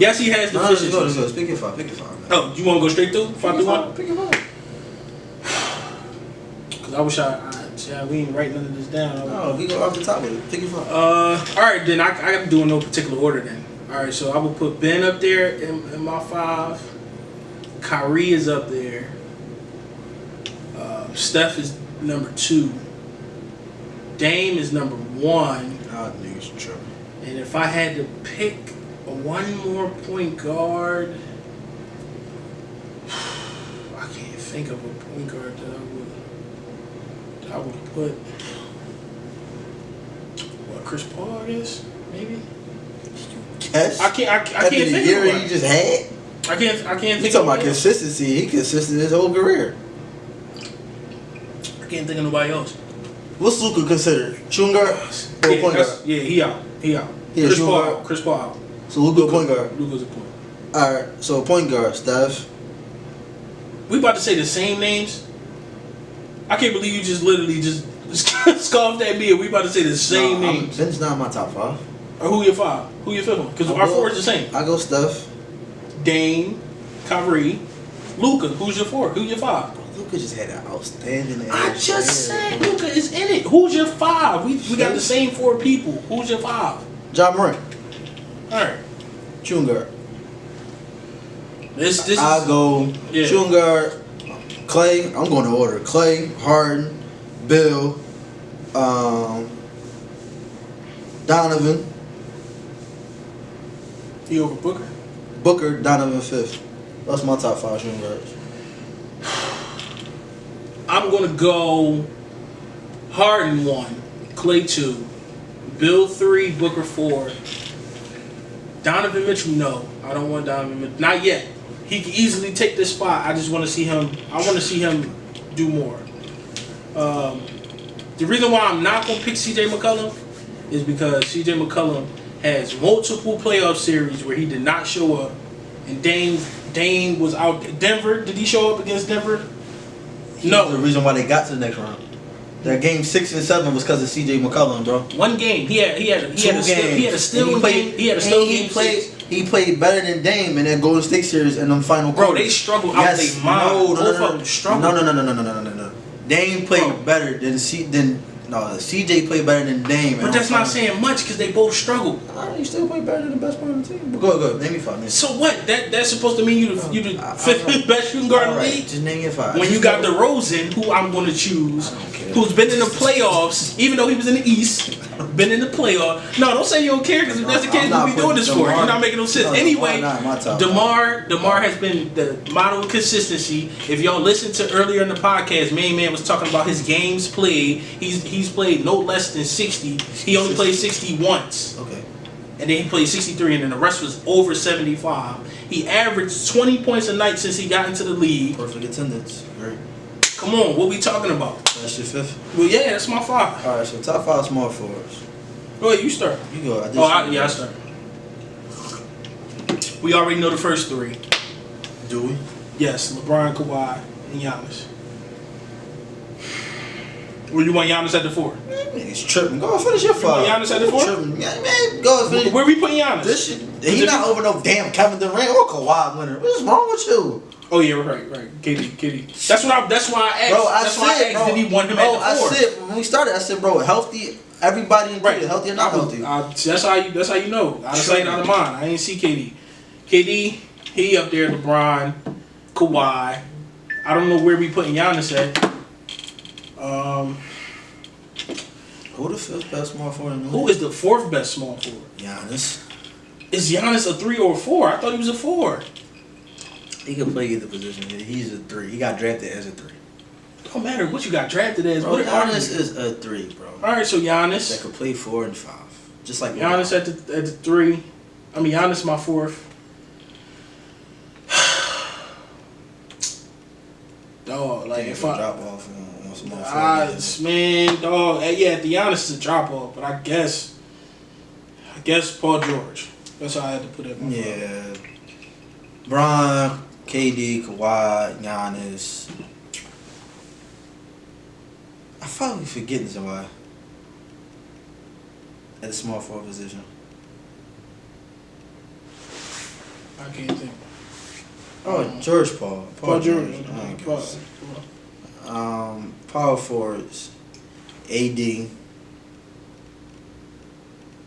Speaker 2: Yes, he has deficiencies.
Speaker 1: Let's go. Pick your 5.
Speaker 2: Oh, you want to go straight through? 5 through 1?
Speaker 1: Pick your 5.
Speaker 2: Because I wish we ain't write none of this down.
Speaker 1: No, we go off the top with it. Pick your 5.
Speaker 2: All right, then I got to do in no particular order then. All right, so I will put Ben up there in my 5. Kyrie is up there. Steph is number 2. Dame is number 1.
Speaker 1: Niggas tripping.
Speaker 2: And if I had to pick one more point guard, I can't think of a point guard that I would put. What, Chris Paul, I guess? Maybe?
Speaker 1: Yes.
Speaker 2: I can't think
Speaker 1: the
Speaker 2: of
Speaker 1: year
Speaker 2: one.
Speaker 1: he just had.
Speaker 2: I can't
Speaker 1: You
Speaker 2: think
Speaker 1: talking
Speaker 2: of
Speaker 1: about
Speaker 2: one else.
Speaker 1: consistency? He consistent his whole career.
Speaker 2: I can't think of nobody else.
Speaker 1: What's Luka considered? Shooting guard or point guard?
Speaker 2: Yeah, he out. He out.
Speaker 1: He a shooting guard?
Speaker 2: Chris Paul out.
Speaker 1: So Luka point guard.
Speaker 2: Luka's a point.
Speaker 1: All right. So point guard, Steph.
Speaker 2: We about to say the same names. I can't believe you just literally just scoffed at me and we about to say the same names.
Speaker 1: Ben's not my top 5.
Speaker 2: Or who your 5? Who your 5th one? Because our 4 is the same.
Speaker 1: I go Steph.
Speaker 2: Dame, Kyrie, Luka. Who's your 4? Who's your 5?
Speaker 1: Luka just had an outstanding.
Speaker 2: I just said Luka is in it. Who's your 5? We got the same 4 people. Who's your 5?
Speaker 1: John Morant.
Speaker 2: All right.
Speaker 1: Shooting guard.
Speaker 2: This
Speaker 1: I go shooting guard. Clay. I'm going to order. Clay, Harden, Bill, Donovan.
Speaker 2: He over Booker.
Speaker 1: Booker, Donovan 5th. That's my top 5 shooting guards.
Speaker 2: I'm gonna go Harden 1, Clay 2, Bill 3, Booker 4. Donovan Mitchell, no. I don't want Donovan Mitchell. Not yet. He can easily take this spot. I just want to see him. I want to see him do more. The reason why I'm not gonna pick C.J. McCollum is because C.J. McCollum has multiple playoff series where he did not show up, and Dame was out. Denver, did he show up against Denver? No.
Speaker 1: The reason why they got to the next round. That game 6 and 7 was because of C.J. McCollum, bro.
Speaker 2: One game. He had a steal game.
Speaker 1: He played better than Dame in that Golden State series in them final quarters.
Speaker 2: Bro, they struggled out their mind. Both of them struggled.
Speaker 1: No. Dame played better than CJ played better than Dame.
Speaker 2: But that's not saying much because they both struggled.
Speaker 1: He still played better than the best player on the team. But go ahead. Name me 5.
Speaker 2: So what? That's supposed to mean you the 5th best shooting guard in the league?
Speaker 1: Just name me 5.
Speaker 2: When you got DeRozan, who I'm going to choose, who's been in the playoffs, even though he was in the East, been in the playoffs. No, don't say you don't care because if that's the case, we'll be doing this for it. You're not making no sense. Anyway, DeMar has been the model of consistency. If y'all listened to earlier in the podcast, Main Man was talking about his games played. He's played no less than 60. He only played 60 once.
Speaker 1: Okay.
Speaker 2: And then he played 63, and then the rest was over 75. He averaged 20 points a night since he got into the league.
Speaker 1: Perfect attendance. Great.
Speaker 2: Come on, what we talking about?
Speaker 1: That's your 5th?
Speaker 2: Well, yeah, that's my 5.
Speaker 1: Alright, so top 5 small forwards.
Speaker 2: Go ahead, you start.
Speaker 1: You go.
Speaker 2: I start. We already know the first 3.
Speaker 1: Do we?
Speaker 2: Yes, LeBron, Kawhi, and Giannis. Or you want Giannis at the 4?
Speaker 1: He's tripping. Go ahead, finish your 5.
Speaker 2: You want Giannis at the 4?
Speaker 1: Tripping. Yeah, man, go ahead, finish.
Speaker 2: Where we putting Giannis?
Speaker 1: This shit, he not over no damn Kevin Durant or Kawhi Leonard. What's wrong with you?
Speaker 2: Oh yeah, right. KD. That's why I asked.
Speaker 1: Bro,
Speaker 2: Did he want him at the 4?
Speaker 1: I said when we started, I said, bro, healthy. Everybody included, healthy or not healthy.
Speaker 2: That's how you know. Out of sight, out of mind. I ain't see KD. KD, he up there. LeBron, Kawhi. I don't know where we putting Giannis at.
Speaker 1: Who the 5th best small forward in the league?
Speaker 2: Who is the 4th best small forward?
Speaker 1: Giannis.
Speaker 2: Is Giannis a 3 or a 4? I thought he was a 4.
Speaker 1: He can play either position. He's a 3. He got drafted as a 3.
Speaker 2: Don't matter what you got drafted as.
Speaker 1: Bro, Giannis is a 3, bro.
Speaker 2: All right, so Giannis.
Speaker 1: That could play 4 and 5, just like
Speaker 2: Giannis at the 3. I mean, Giannis my 4th. Dog, like if I
Speaker 1: drop off on small
Speaker 2: man, dog. Yeah, the Giannis is a drop off, but I guess Paul George. That's how I had to put it.
Speaker 1: Yeah, Bron, KD, Kawhi, Giannis. I thought we forgetting somebody at the small forward position.
Speaker 2: I can't think.
Speaker 1: Oh, George Paul.
Speaker 2: Paul George.
Speaker 1: Power forwards. AD.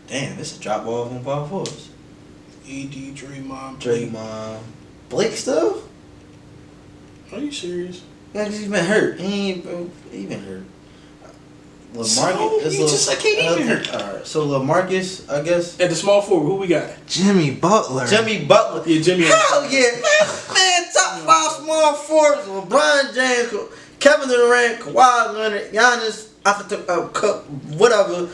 Speaker 1: Damn, this is a drop off on power forwards.
Speaker 2: AD, Draymond.
Speaker 1: Blake still?
Speaker 2: Are you serious?
Speaker 1: Yeah, 'cause he's been hurt. He been hurt.
Speaker 2: So, you just said KD been hurt.
Speaker 1: Alright, so LaMarcus, I guess.
Speaker 2: At the small forward, who we got?
Speaker 3: Jimmy Butler.
Speaker 1: Jimmy Butler.
Speaker 2: Yeah, Jimmy.
Speaker 1: Hell yeah, man, top 5 small forwards. LeBron James, Kevin Durant, Kawhi Leonard, Giannis, Cook, whatever.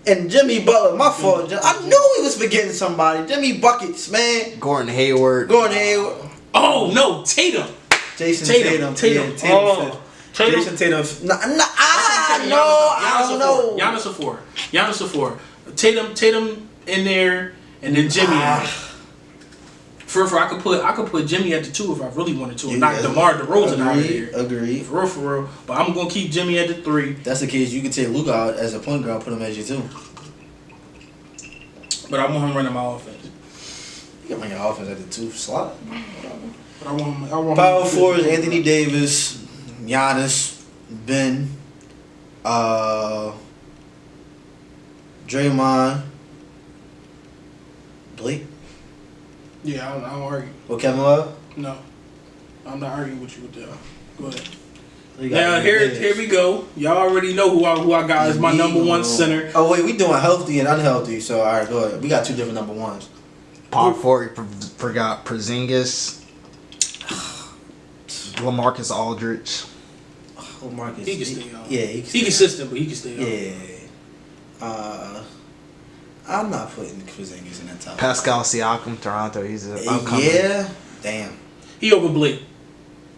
Speaker 1: And Jimmy Butler, my fault. I knew he was forgetting somebody. Jimmy Buckets, man.
Speaker 3: Gordon Hayward.
Speaker 2: Oh no, Tatum.
Speaker 1: Jason Tatum. Yeah, Tatum.
Speaker 2: Tatum.
Speaker 1: Jason Tatum. I don't know.
Speaker 2: Giannis a four. Tatum in there, and then Jimmy. For I could put Jimmy at the 2 if I really wanted to, and knock DeMar DeRozan out of there.
Speaker 1: Agreed.
Speaker 2: For real. But I'm gonna keep Jimmy at the 3.
Speaker 1: That's the case. You could take Luka out as a point guard, put him as your 2.
Speaker 2: But I want him running my offense.
Speaker 1: You can run your offense at the 2 slot.
Speaker 2: But I want
Speaker 1: Power
Speaker 2: him
Speaker 1: forwards: Anthony Davis, Giannis, Ben, Draymond, Blake.
Speaker 2: Yeah, I don't argue.
Speaker 1: Or Kevin Love.
Speaker 2: No, I'm not arguing with you with that. Go ahead.
Speaker 1: You
Speaker 2: Now
Speaker 1: got
Speaker 2: here we go. Y'all already know who I got as my number 1 center.
Speaker 1: Oh wait, we doing healthy and unhealthy. So all right, go ahead. We got 2 different number 1s.
Speaker 3: Power forward, forgot Porzingis. LaMarcus Aldridge.
Speaker 1: Oh, Marcus.
Speaker 2: He can stay on.
Speaker 1: Yeah,
Speaker 2: he consistent, but he can stay on.
Speaker 1: Yeah. I'm not putting Porzingis in that top.
Speaker 3: Pascal Siakam, Toronto. He's a upcoming.
Speaker 1: Yeah. Damn.
Speaker 2: He over Blake.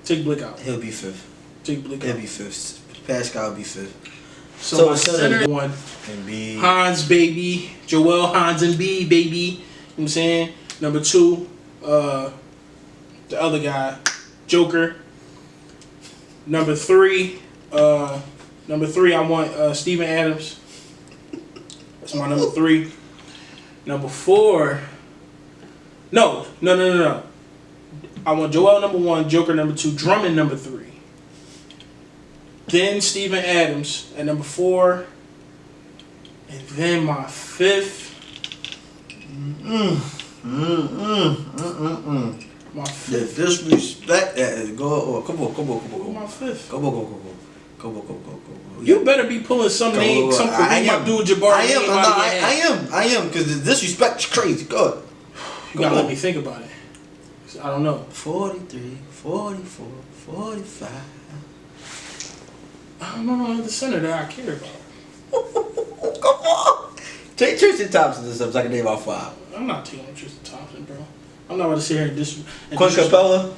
Speaker 2: Take Blake out.
Speaker 1: He'll be 5th.
Speaker 2: Take Blake
Speaker 1: He'll
Speaker 2: out.
Speaker 1: be 5th. Pascal will be 5th.
Speaker 2: So my center 1.
Speaker 1: Embiid.
Speaker 2: Hans, baby. Joel Hans and B, baby. You know what I'm saying? Number 2, the other guy, Joker. Number 3, I want Steven Adams. That's my number 3. Number 4. No. I want Joel number 1, Joker number 2, Drummond number 3. Then Steven Adams at number 4. And then my 5th. My 5th.
Speaker 1: The disrespect that is go. Come on.
Speaker 2: My 5th.
Speaker 1: Go.
Speaker 2: You better be pulling some name, some Kareem Abdul-Jabbar.
Speaker 1: I am, because the disrespect is crazy. Go ahead.
Speaker 2: You gotta let me think about it. I don't know.
Speaker 1: 43, 44, 45.
Speaker 2: I don't know no other center that I care about.
Speaker 1: Come on. Take Tristan Thompson and stuff so I can name about 5.
Speaker 2: I'm not taking Tristan Thompson, bro. I'm not about to sit here and
Speaker 1: Quinn Capella?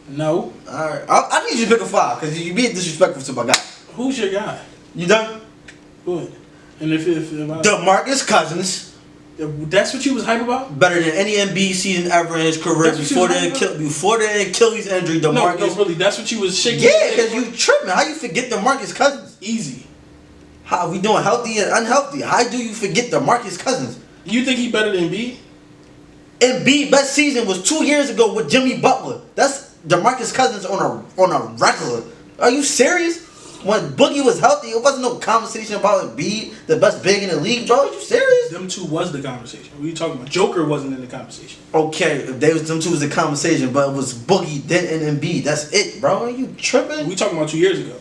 Speaker 2: No.
Speaker 1: Alright. I need you to pick a 5 because you being disrespectful to my guy.
Speaker 2: Who's your guy?
Speaker 1: You done?
Speaker 2: Good. And if I,
Speaker 1: DeMarcus Cousins.
Speaker 2: That's what you was hype about?
Speaker 1: Better than any NBA season ever in his career before the Achilles injury. DeMarcus.
Speaker 2: No, really. That's what you was shaking.
Speaker 1: Yeah, because you tripping. How you forget DeMarcus Cousins?
Speaker 2: Easy.
Speaker 1: How we doing healthy and unhealthy? How do you forget DeMarcus Cousins?
Speaker 2: You think he better than B?
Speaker 1: Embiid best season was 2 years ago with Jimmy Butler. That's DeMarcus Cousins on a regular. Are you serious? When Boogie was healthy, it wasn't no conversation about Embiid, the best big in the league. Bro, are you serious?
Speaker 2: Them 2 was the conversation. What are you talking about? Joker wasn't in the conversation.
Speaker 1: Okay, if them 2 was the conversation, but it was Boogie, then and Embiid. That's it, bro. Are you tripping?
Speaker 2: We talking about 2 years ago.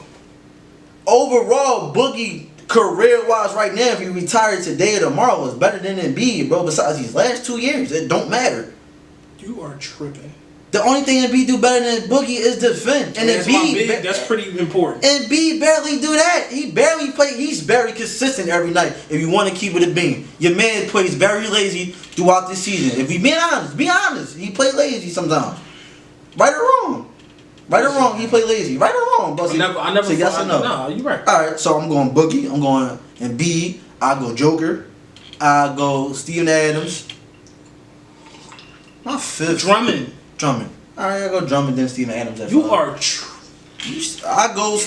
Speaker 1: Overall, Boogie career-wise right now, if he retired today or tomorrow, is better than Embiid, bro. Besides these last 2 years, it don't matter.
Speaker 2: You are tripping.
Speaker 1: The only thing Embiid do better than Boogie is defend. And Embiid,
Speaker 2: that's pretty important.
Speaker 1: Embiid barely do that. He barely play. He's very consistent every night. If you want to keep it a bean, your man plays very lazy throughout the season. If we be honest, he play lazy sometimes. Right or wrong, he play lazy. Right or wrong, Bussy.
Speaker 2: I never.
Speaker 1: So yes or no?
Speaker 2: No, you right.
Speaker 1: All right, so I'm going Boogie. I'm going Embiid. I go Joker. I go Steven Adams. My 5th. Drummond. All right, I go Drummond then Steven Adams at 5.
Speaker 2: You are.
Speaker 1: I go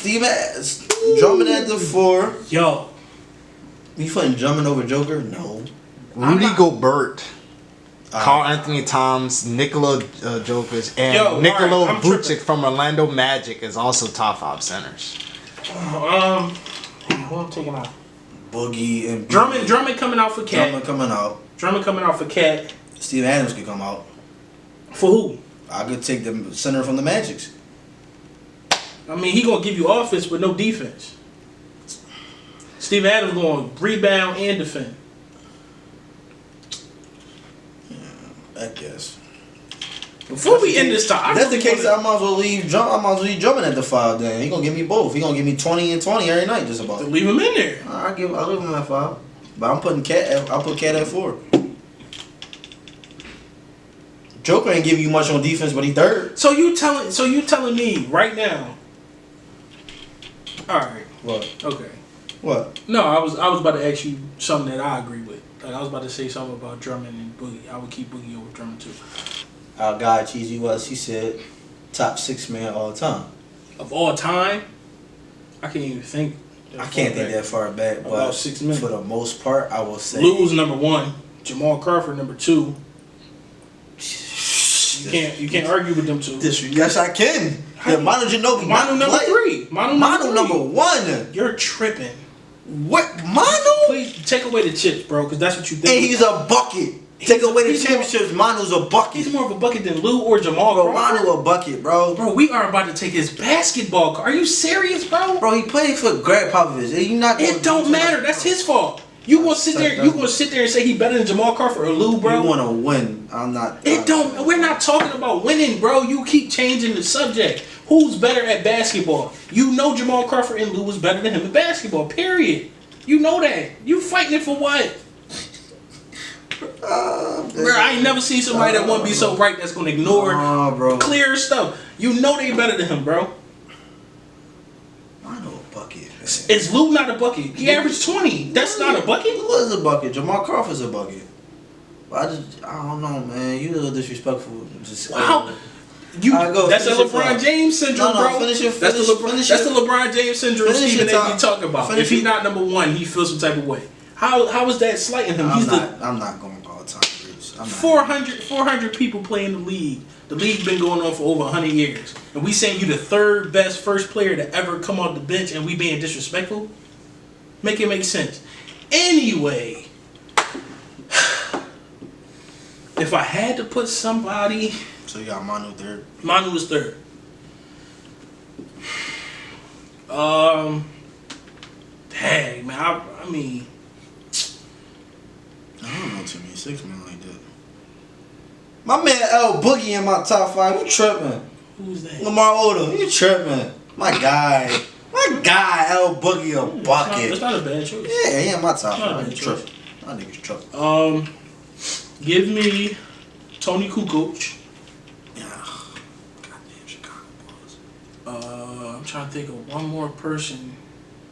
Speaker 1: Drummond at the 4.
Speaker 2: Yo.
Speaker 1: You putting Drummond over Joker? No.
Speaker 3: Rudy Gobert. Carl Anthony Towns, Nikola Jokic, and Nikola Vucic from Orlando Magic is also top 5 centers.
Speaker 2: Who I'm taking out?
Speaker 1: Boogie and
Speaker 2: Drummond coming out for Cat.
Speaker 1: Drummond coming out
Speaker 2: for Cat.
Speaker 1: Steven Adams could come out.
Speaker 2: For who?
Speaker 1: I could take the center from the Magics.
Speaker 2: I mean, he gonna give you offense but no defense. Steven Adams going to rebound and defend.
Speaker 1: I guess.
Speaker 2: Before we end this time,
Speaker 1: if that's the case, I might as well leave Drummond at the 5 then. He gonna give me both. He gonna give me 20 and 20 every night just about.
Speaker 2: Leave him in there.
Speaker 1: I leave him at 5. But I'll put Cat at 4. Joker ain't giving you much on defense, but he third.
Speaker 2: So you telling me right now. Alright.
Speaker 1: What?
Speaker 2: Okay.
Speaker 1: What?
Speaker 2: No, I was about to ask you something that I agree with. Like I was about to say something about Drummond and Boogie. I would keep Boogie over Drummond too.
Speaker 1: Our guy Cheesy he said top 6 man all time.
Speaker 2: Of all time? I can't even think.
Speaker 1: I can't think that far back, but
Speaker 2: about 6 men.
Speaker 1: For the most part, I will say
Speaker 2: Lou's number 1, Jamal Crawford number 2. You can't argue with them two.
Speaker 1: Yes, I can. Manu Ginobili.
Speaker 2: Manu number 3.
Speaker 1: Manu number 1.
Speaker 2: You're tripping.
Speaker 1: What? Manu?
Speaker 2: Please take away the chips, bro, because that's what you think.
Speaker 1: And he's a bucket. Take away the championships. Manu's a bucket.
Speaker 2: He's more of a bucket than Lou or Jamal.
Speaker 1: Bro, Manu a bucket, bro.
Speaker 2: Bro, we are about to take his basketball card. Are you serious, bro?
Speaker 1: Bro, he played for Greg Popovich.
Speaker 2: It don't matter. That's his fault. You gonna sit there? You gonna sit there and say he better than Jamal Crawford or Lou, bro?
Speaker 1: You want to win? I'm not.
Speaker 2: It don't. We're not talking about winning, bro. You keep changing the subject. Who's better at basketball? You know Jamal Crawford and Lou was better than him at basketball. Period. You know that. You fighting it for what? Bro, I ain't never seen somebody that won't be so right that's gonna ignore clear stuff. You know they better than him, bro.
Speaker 1: I know a bucket. Man.
Speaker 2: Is Lou not a bucket? He averaged 20. That's not a bucket?
Speaker 1: Lou is a bucket. Jamal Crawford's a bucket. But I don't know, man. You a little disrespectful. Just
Speaker 2: wow. That's the LeBron James syndrome, bro. That's the LeBron James syndrome Stephen A. talking about. If he's not number 1, he feels some type of way. How is that slighting him?
Speaker 1: I'm not going all time.
Speaker 2: 400 people play in the league. The league's been going on for over 100 years. And we saying you the 3rd best first player to ever come off the bench and we being disrespectful? Make it make sense. Anyway, if I had to put somebody...
Speaker 1: So you got Manu 3rd?
Speaker 2: Manu was 3rd. Dang, man. I mean...
Speaker 1: I don't know too many 6 men like that. My man L Boogie in my top 5. You tripping?
Speaker 2: Who's that?
Speaker 1: Lamar Odom. You tripping? My guy L Boogie a bucket.
Speaker 2: That's not a bad choice.
Speaker 1: Yeah, he in my top 5. You tripping? My nigga's tripping.
Speaker 2: Give me Tony Kukoc.
Speaker 1: Yeah. Goddamn Chicago Bulls.
Speaker 2: I'm trying to think of one more person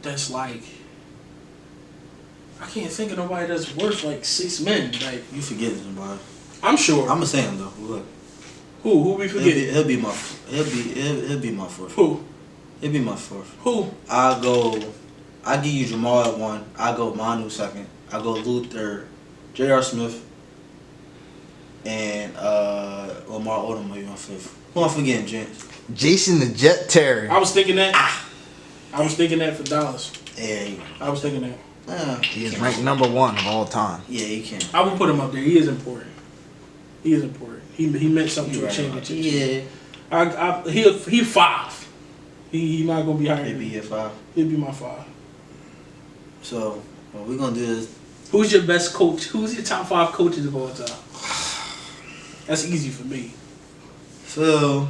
Speaker 2: that's like. I can't think of nobody that's worth like 6 men. Like
Speaker 1: you forgetting somebody?
Speaker 2: I'm sure.
Speaker 1: I'm gonna say him though. Look.
Speaker 2: Who we forget?
Speaker 1: He'll be my 4th.
Speaker 2: Who?
Speaker 1: He'll be my 4th.
Speaker 2: Who?
Speaker 1: I give you Jamal at 1. I go Manu 2nd. I go Lou 3rd. J.R. Smith. And Lamar Odom will be my 5th. Who am I forgetting, James?
Speaker 3: Jason the Jet Terry.
Speaker 2: I was thinking that. I was thinking that for Dallas.
Speaker 1: Yeah.
Speaker 2: I was thinking that.
Speaker 3: He is ranked number 1 of all time.
Speaker 1: Yeah, he can.
Speaker 2: I would put him up there. He is important. He meant something to a championship.
Speaker 1: Yeah.
Speaker 2: He 5. He not gonna be higher.
Speaker 1: He'll be at 5.
Speaker 2: He'll be my 5.
Speaker 1: So what we're gonna do is.
Speaker 2: Who's your best coach? Who's your top 5 coaches of all time? That's easy for me.
Speaker 1: Phil,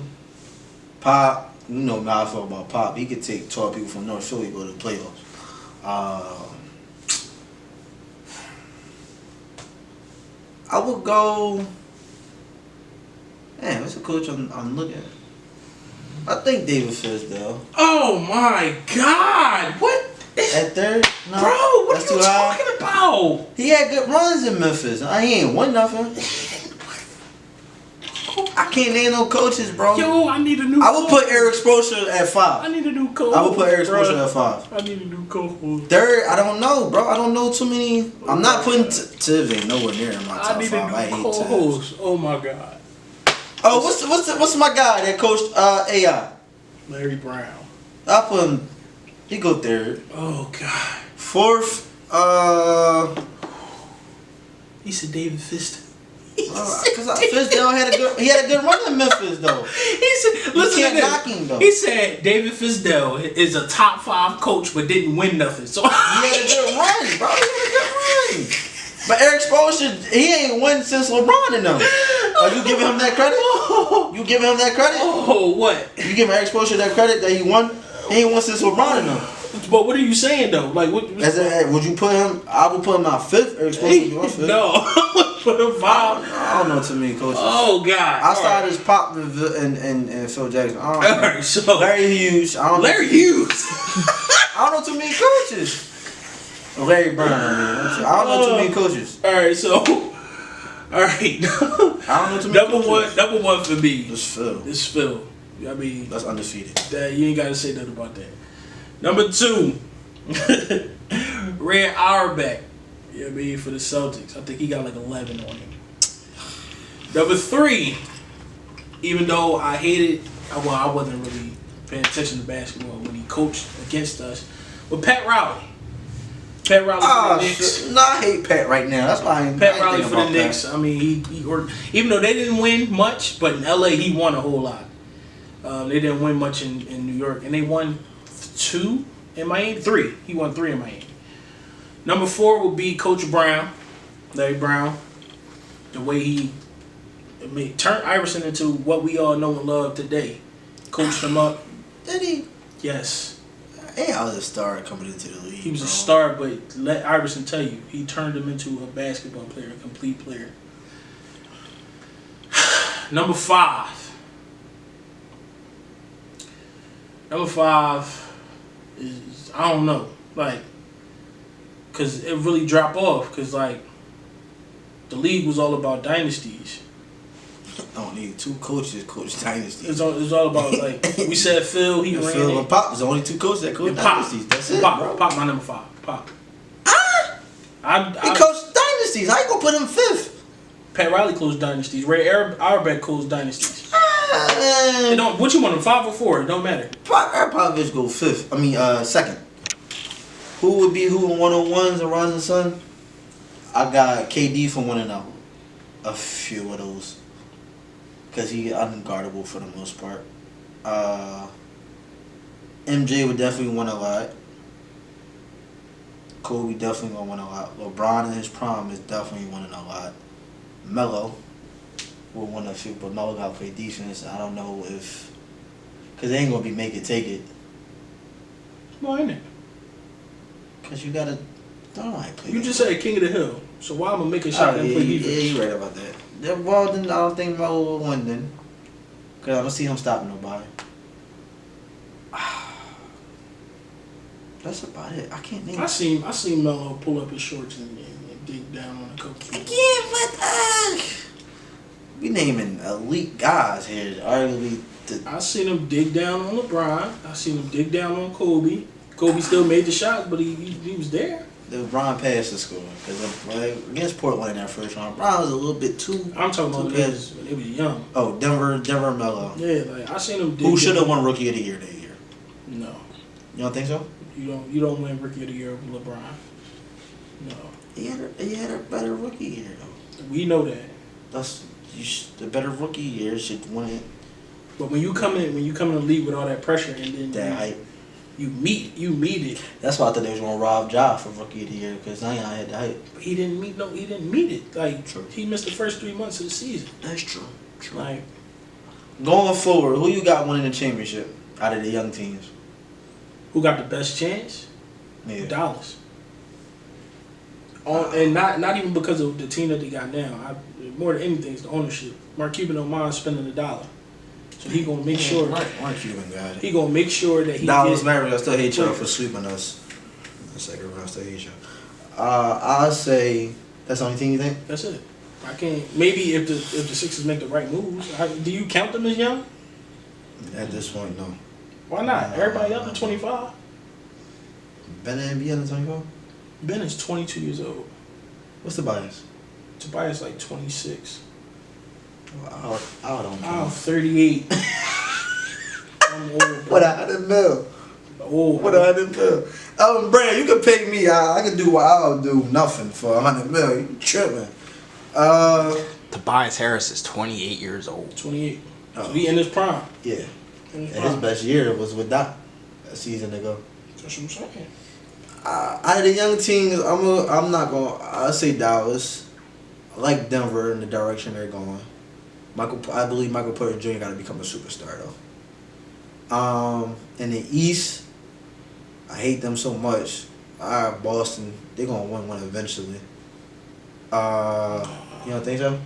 Speaker 1: Pop. You know how I feel about Pop. He could take 12 people from North Philly to go to the playoffs. I would go. Man, what's the coach I'm looking at? I think David Fizdale.
Speaker 2: Oh my God! What?
Speaker 1: At 3rd? No,
Speaker 2: bro, what are you talking about?
Speaker 1: He had good runs in Memphis. He ain't won nothing. I can't name no coaches, bro.
Speaker 2: Yo, I need a new coach.
Speaker 1: I would put Eric Spoelstra at 5.
Speaker 2: I need a new coach.
Speaker 1: I would put Eric Spoelstra at 5.
Speaker 2: I need a new coach.
Speaker 1: 3rd, I don't know, bro. I don't know too many. I'm not putting Tibbs ain't nowhere near in my top 5.
Speaker 2: I need a new co-host. Oh my God.
Speaker 1: Oh, what's my guy that coached AI?
Speaker 2: Larry Brown.
Speaker 1: I put him. He go 3rd.
Speaker 2: Oh God.
Speaker 1: 4th.
Speaker 2: He said David Fizdale.
Speaker 1: Because Fizdale had a good run in Memphis though.
Speaker 2: He said, "Listen to
Speaker 1: knock him, though.
Speaker 2: He said David Fizdale is a top 5 coach, but didn't win nothing. So
Speaker 1: he had a good run, bro. He had a good run. But Eric Spoelstra, he ain't won since LeBron and them. Are you giving him that credit? You giving him that credit?
Speaker 2: Oh, what?
Speaker 1: You giving Eric Spoelstra that credit that he won? He ain't won since LeBron and them.
Speaker 2: But what are you saying though? Like, what?
Speaker 1: Would you put him? I would put him out 5th. Eric Spoelstra was 5th.
Speaker 2: No, I would put him 5.
Speaker 1: I don't know too many coaches.
Speaker 2: Oh God!
Speaker 1: Outside his Pop and Phil Jackson. I don't know.
Speaker 2: All right, so
Speaker 1: Larry Hughes.
Speaker 2: Larry Hughes.
Speaker 1: I don't know too many coaches. Larry Brown. I don't know too many coaches.
Speaker 2: All right, so. All right.
Speaker 1: I don't know too many coaches.
Speaker 2: Number one for me.
Speaker 1: It's Phil.
Speaker 2: I mean,
Speaker 1: that's undefeated.
Speaker 2: That you ain't gotta say nothing about that. Number 2, Red Auerbach. You know what I mean, for the Celtics. I think he got like 11 on him. Number 3, even though I hated, well, I wasn't really paying attention to basketball when he coached against us, but Pat Riley. Pat Riley for the Knicks.
Speaker 1: No, I hate Pat right now. That's why
Speaker 2: Pat Riley for the Knicks. I mean, he worked, even though they didn't win much, but in LA he won a whole lot. They didn't win much in New York, and they won 2 in Miami. 3. He won 3 in Miami. Number 4 would be Coach Brown, Larry Brown. The way he turned Iverson into what we all know and love today. Coached him up.
Speaker 1: Did he?
Speaker 2: Yes.
Speaker 1: Hey, I was a star coming into the league.
Speaker 2: He was a star, but let Iverson tell you, he turned him into a basketball player, a complete player. Number 5. Number 5 is, I don't know, like, because it really dropped off, because, like, the league was all about dynasties.
Speaker 1: I don't need 2 coaches coach dynasties.
Speaker 2: It's all about, like, we said Phil, he ran
Speaker 1: Phil
Speaker 2: it.
Speaker 1: and Pop was the only 2 coaches that coached dynasties. That's it,
Speaker 2: Pop,
Speaker 1: bro.
Speaker 2: Pop, my number 5. Pop.
Speaker 1: He coached dynasties. How you gonna put him 5th?
Speaker 2: Pat Riley closed dynasties. Ray Auerbach closed dynasties. It don't, what you want him, 5 or 4? It don't matter.
Speaker 1: I'd probably just go 5th. I mean, 2nd. Who would be who in 1-on-1s and Rising Sun? I got KD for winning out a few of those. Because he unguardable for the most part. MJ would definitely win a lot. Kobe definitely gonna win a lot. LeBron in his prime is definitely winning a lot. Melo will win a few, but Melo got to play defense. I don't know if, because they ain't gonna be make it take it.
Speaker 2: Why ain't it?
Speaker 1: Because you gotta, don't like play.
Speaker 2: You just said King of the Hill, so why am I making shot and play defense?
Speaker 1: Yeah, you're right about that. Well, then I don't think Melo will win then, because I don't see him stopping nobody. That's about it. I can't name.
Speaker 2: I seen Melo pull up his shorts and dig down on a couple.
Speaker 1: Yeah, but we naming elite guys here. Arguably,
Speaker 2: I seen him dig down on LeBron. I seen him dig down on Kobe. Kobe still made the shots, but he was there.
Speaker 1: LeBron passed the score because against Portland in that first round, LeBron was a little bit too.
Speaker 2: I'm talking about when he was young.
Speaker 1: Oh, Denver Melo.
Speaker 2: Yeah, like I seen him.
Speaker 1: Who should have won Rookie of the Year that year?
Speaker 2: No.
Speaker 1: You don't think so?
Speaker 2: You don't win Rookie of the Year with LeBron. No.
Speaker 1: He had a better rookie year though.
Speaker 2: We know that.
Speaker 1: The better rookie year should win it.
Speaker 2: But when you come in the league with all that pressure and then
Speaker 1: that hype,
Speaker 2: you meet it.
Speaker 1: That's why I thought they was gonna rob Ja for Rookie of the Year because Zion had the hype.
Speaker 2: But he didn't meet it. Like true. He missed the first 3 months of the season.
Speaker 1: That's true.
Speaker 2: Like
Speaker 1: going forward, who you got winning the championship out of the young teams?
Speaker 2: Who got the best chance?
Speaker 1: Yeah.
Speaker 2: Dallas. And not even because of the team that they got now. More than anything, it's the ownership. Mark Cuban don't mind spending $1, so he gonna make sure.
Speaker 1: Mark Cuban got it.
Speaker 2: He gonna make sure that he.
Speaker 1: Dallas Mavericks, I still hate y'all for sweeping us. The second round, I still hate y'all. I'll say that's the only thing you think.
Speaker 2: That's it. I can't. Maybe if the Sixers make the right moves, do you count them as young?
Speaker 1: At this point, no.
Speaker 2: Why not? Everybody up to 25.
Speaker 1: Ben and B under 24.
Speaker 2: Ben is 22 years old.
Speaker 1: What's the bias?
Speaker 2: Tobias like 26.
Speaker 1: Well, I don't know.
Speaker 2: I'm 38. I'm old.
Speaker 1: What I didn't know.
Speaker 2: Oh,
Speaker 1: what I didn't know. Brad, you can pay me. I can do what I'll do. Nothing for $100 million. You tripping?
Speaker 3: Tobias Harris is 28 years old.
Speaker 2: 28.
Speaker 1: Oh.
Speaker 2: So he in his prime.
Speaker 1: Yeah.
Speaker 2: In his
Speaker 1: And
Speaker 2: prime.
Speaker 1: his best year was with Doc a season ago.
Speaker 2: That's what I'm saying.
Speaker 1: Out of the young teams, I'll say Dallas. I like Denver in the direction they're going. I believe Michael Porter Jr. got to become a superstar though. In the East, I hate them so much. Boston, they're gonna win one eventually. You don't think so?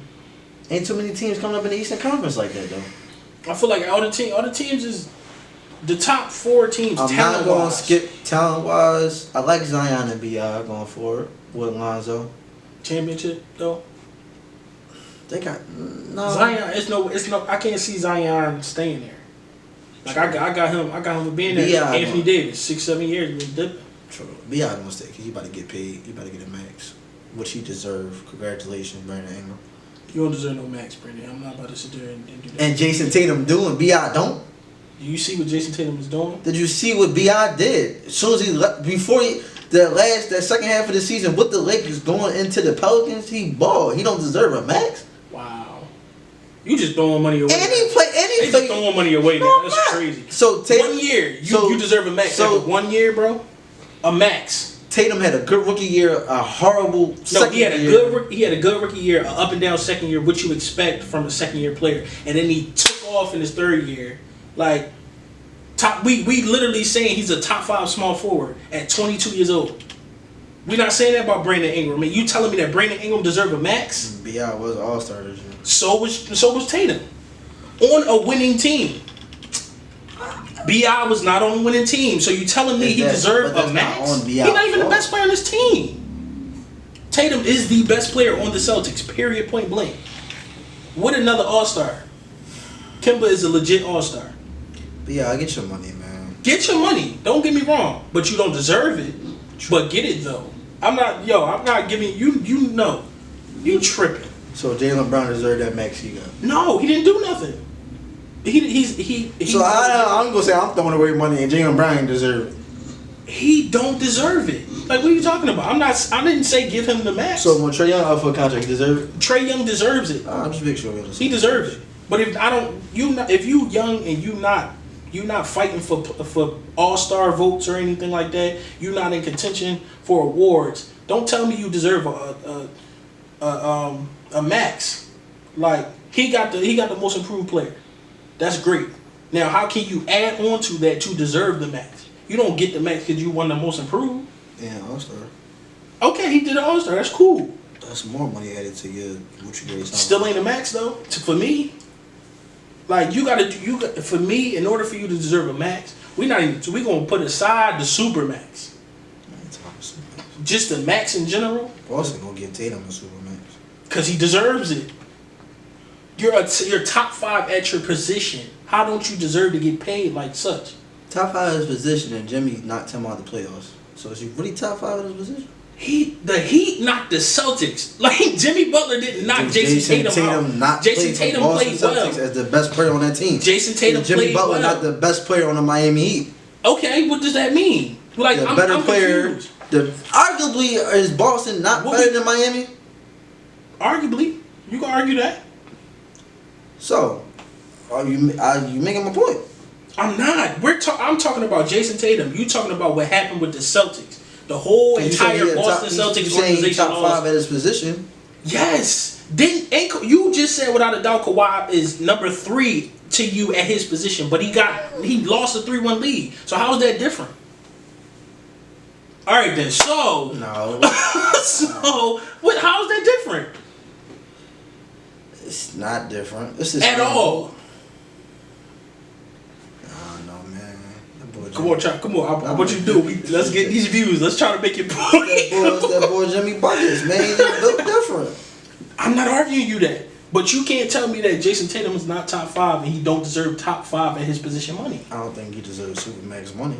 Speaker 1: Ain't too many teams coming up in the Eastern Conference like that though.
Speaker 2: I feel like all the teams is the top 4 teams.
Speaker 1: I'm not going to skip talent wise. I like Zion and Bi going forward with Lonzo.
Speaker 2: Championship though.
Speaker 1: They got no
Speaker 2: Zion. It's no. I can't see Zion staying there. Like I got him for being there.
Speaker 1: B.I.
Speaker 2: Anthony Davis, 6-7 years. Been dipping.
Speaker 1: True. Bi don't stay because he about to get paid. He about to get a max, which he deserves. Congratulations, Brandon Ingram.
Speaker 2: You don't deserve no max, Brandon. I'm not about to sit there and do that.
Speaker 1: And Jason Tatum doing. Bi don't.
Speaker 2: Do you see what Jason Tatum is doing?
Speaker 1: Did you see what Bi did? As soon as he left, that second half of the season with the Lakers going into the Pelicans, he balled. He don't deserve a max.
Speaker 2: Wow. You just throwing money away.
Speaker 1: They
Speaker 2: just throwing money away.
Speaker 1: No,
Speaker 2: That's
Speaker 1: not.
Speaker 2: crazy.
Speaker 1: So Tatum,
Speaker 2: 1 year, you deserve a max.
Speaker 1: So
Speaker 2: After 1 year, bro, a max.
Speaker 1: Tatum had a good rookie year, a horrible second year.
Speaker 2: He had a good rookie year, an up and down second year, what you expect from a second year player, and then he took off in his third year. Like top, we literally saying he's a top 5 small forward at 22 years old. We're not saying that about Brandon Ingram. I mean, you telling me that Brandon Ingram deserved a max?
Speaker 1: Bi was an all-star this year.
Speaker 2: So was Tatum on a winning team. Bi was not on a winning team, so you telling me he deserved a max? He's not even the best player on this team. Tatum is the best player on the Celtics. Period. Point blank. What another all-star? Kemba is a legit all-star.
Speaker 1: Bi, get your money, man.
Speaker 2: Get your money. Don't get me wrong, but you don't deserve it. But get it though. I'm not giving you. You know, you tripping.
Speaker 1: So Jaylen Brown deserved that max he got.
Speaker 2: No, he didn't do nothing. He
Speaker 1: So I'm gonna say I'm throwing away money and Jaylen Brown deserve it.
Speaker 2: He don't deserve it. Like, what are you talking about? I didn't say give him the max.
Speaker 1: So when Trae Young out for a contract, he deserve it.
Speaker 2: Trae Young deserves it.
Speaker 1: I'm just making sure
Speaker 2: He deserves it. But if you young and you not fighting for all-star votes or anything like that, you're not in contention for awards. Don't tell me you deserve a max. Like, he got the most improved player. That's great. Now, how can you add on to that to deserve the max? You don't get the max because you won the most improved.
Speaker 1: Yeah, all-star.
Speaker 2: Okay, he did an all-star. That's cool.
Speaker 1: That's more money added to your what you get.
Speaker 2: Still ain't a max though. For me, like you got for me, in order for you to deserve a max, we gonna put aside the super max. Just the max in general.
Speaker 1: Boston gonna give Tatum a super max
Speaker 2: because he deserves it. You're top 5 at your position. How don't you deserve to get paid like such?
Speaker 1: Top 5 at his position, and Jimmy knocked him out of the playoffs. So is he really top 5 at his position?
Speaker 2: The Heat knocked the Celtics. Like, Jimmy Butler didn't knock Jason Tatum out. Jason Tatum played well.
Speaker 1: Celtics as the best player on that team.
Speaker 2: Jason Tatum
Speaker 1: Jimmy
Speaker 2: played
Speaker 1: Butler
Speaker 2: well.
Speaker 1: not the best player on the Miami Heat.
Speaker 2: Okay, what does that mean? Like,
Speaker 1: The
Speaker 2: I'm
Speaker 1: better player.
Speaker 2: confused.
Speaker 1: Arguably, is Boston not better than Miami?
Speaker 2: Arguably, you can argue that.
Speaker 1: So, are you making my point?
Speaker 2: I'm not. I'm talking about Jason Tatum. You talking about what happened with the Celtics? The whole entire Boston Celtics organization.
Speaker 1: Top 5 at his position.
Speaker 2: Yes. You just said without a doubt Kawhi is number 3 to you at his position, but he lost a 3-1 lead. So how is that different? All right then. So
Speaker 1: no.
Speaker 2: So what? How is that different?
Speaker 1: It's not different. It's just
Speaker 2: at all.
Speaker 1: No, man.
Speaker 2: Come on. What you do? Let's get these views. Let's try to make it.
Speaker 1: That boy Jimmy Buckets, man. He's built different.
Speaker 2: I'm not arguing you that, but you can't tell me that Jason Tatum is not top 5 and he don't deserve top 5 at his position money.
Speaker 1: I don't think he deserves Supermax money.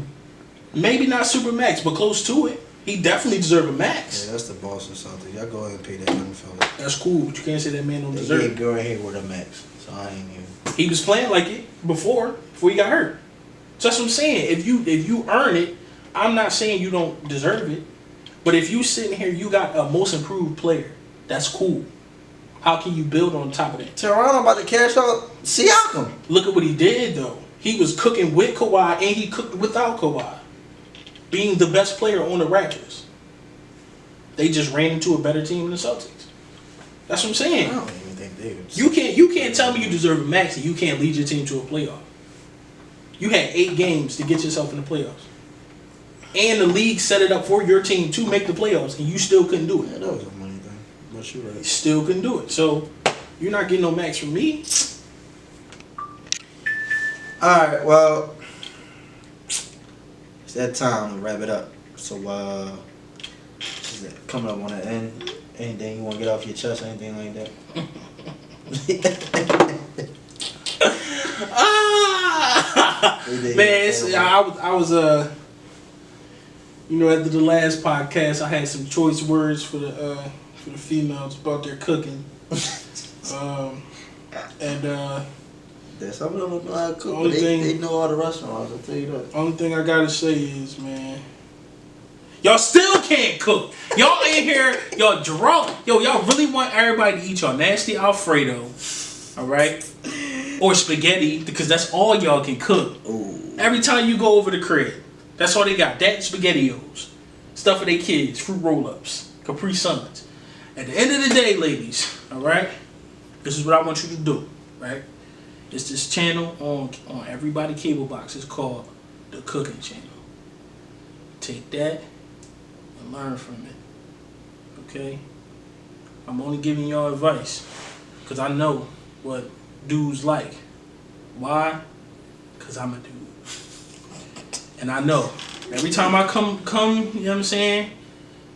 Speaker 2: Maybe not Supermax, but close to it. He definitely deserves a max.
Speaker 1: Yeah, that's the Boston Celtics. Y'all go ahead and pay that young fella.
Speaker 2: That's cool, but you can't say that man don't deserve it.
Speaker 1: Go ahead with a max, so I ain't even.
Speaker 2: He was playing like it before he got hurt. So that's what I'm saying. If you earn it, I'm not saying you don't deserve it. But if you sitting here, you got a most improved player. That's cool. How can you build on top of that?
Speaker 1: Toronto about to cash out Siakam.
Speaker 2: Look at what he did, though. He was cooking with Kawhi, and he cooked without Kawhi. Being the best player on the Raptors. They just ran into a better team than the Celtics. That's what I'm saying.
Speaker 1: I don't even think they would.
Speaker 2: You can't tell me you deserve a max and you can't lead your team to a playoff. You had 8 games to get yourself in the playoffs. And the league set it up for your team to make the playoffs, and you still couldn't do it.
Speaker 1: Yeah, that was a money thing. But you're right.
Speaker 2: You still couldn't do it. So, you're not getting no max from me.
Speaker 1: Alright, well, it's that time to wrap it up. So, coming up on the end, anything you want to get off your chest, anything like that?
Speaker 2: Man, I was you know, after the last podcast, I had some choice words for the females about their cooking.
Speaker 1: There's some of them know how to cook,
Speaker 2: Only
Speaker 1: but
Speaker 2: thing-
Speaker 1: they know all the restaurants, I'll tell you that.
Speaker 2: Only thing I gotta say is, man, y'all still can't cook. Y'all in here, y'all drunk. Yo, y'all really want everybody to eat y'all nasty Alfredo, all right? Or spaghetti, because that's all y'all can cook.
Speaker 1: Ooh.
Speaker 2: Every time you go over the crib, that's all they got. That and SpaghettiOs. Stuff for their kids, fruit roll-ups, Capri Suns. At the end of the day, ladies, all right? This is what I want you to do, right? It's this channel on everybody cable box. It's called the Cooking Channel. Take that and learn from it. Okay? I'm only giving y'all advice because I know what dudes like. Why? Because I'm a dude. And I know every time I come, you know what I'm saying,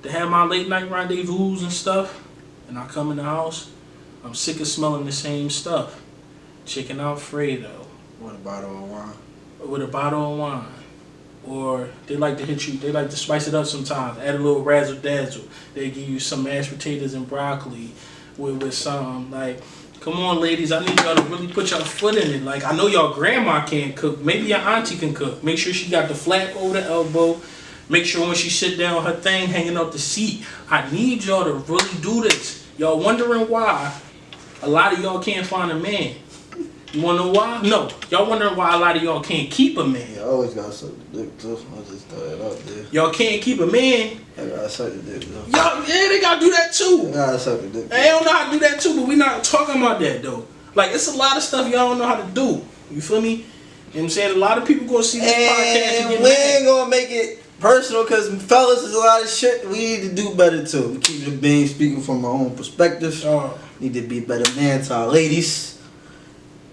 Speaker 2: to have my late night rendezvous and stuff, and I come in the house, I'm sick of smelling the same stuff. Chicken Alfredo.
Speaker 1: With a bottle of wine.
Speaker 2: With a bottle of wine. Or they like to hit you, they like to spice it up sometimes. Add a little razzle dazzle. They give you some mashed potatoes and broccoli with some, like, come on, ladies, I need y'all to really put your foot in it. Like, I know y'all grandma can't cook. Maybe your auntie can cook. Make sure she got the flap over the elbow. Make sure when she sit down, her thing hanging out the seat. I need y'all to really do this. Y'all wondering why a lot of y'all can't find a man. You wanna know why? No. Y'all wondering why a lot of y'all can't keep a man.
Speaker 1: Yeah, I always got suck the dick too. I'll just throw that out there.
Speaker 2: Y'all can't keep a man.
Speaker 1: I gotta suck the dick though.
Speaker 2: Y'all, yeah, they gotta do that too.
Speaker 1: I gotta suck the dick.
Speaker 2: They don't know how to do that too, but we not talking about that though. Like, it's a lot of stuff y'all don't know how to do. You feel me? You know what I'm saying? A lot of people gonna see this podcast and get
Speaker 1: we
Speaker 2: mad.
Speaker 1: ain't gonna make it personal because fellas is a lot of shit we need to do better too. We keep it being speaking from our own perspective. Need to be better man to our ladies.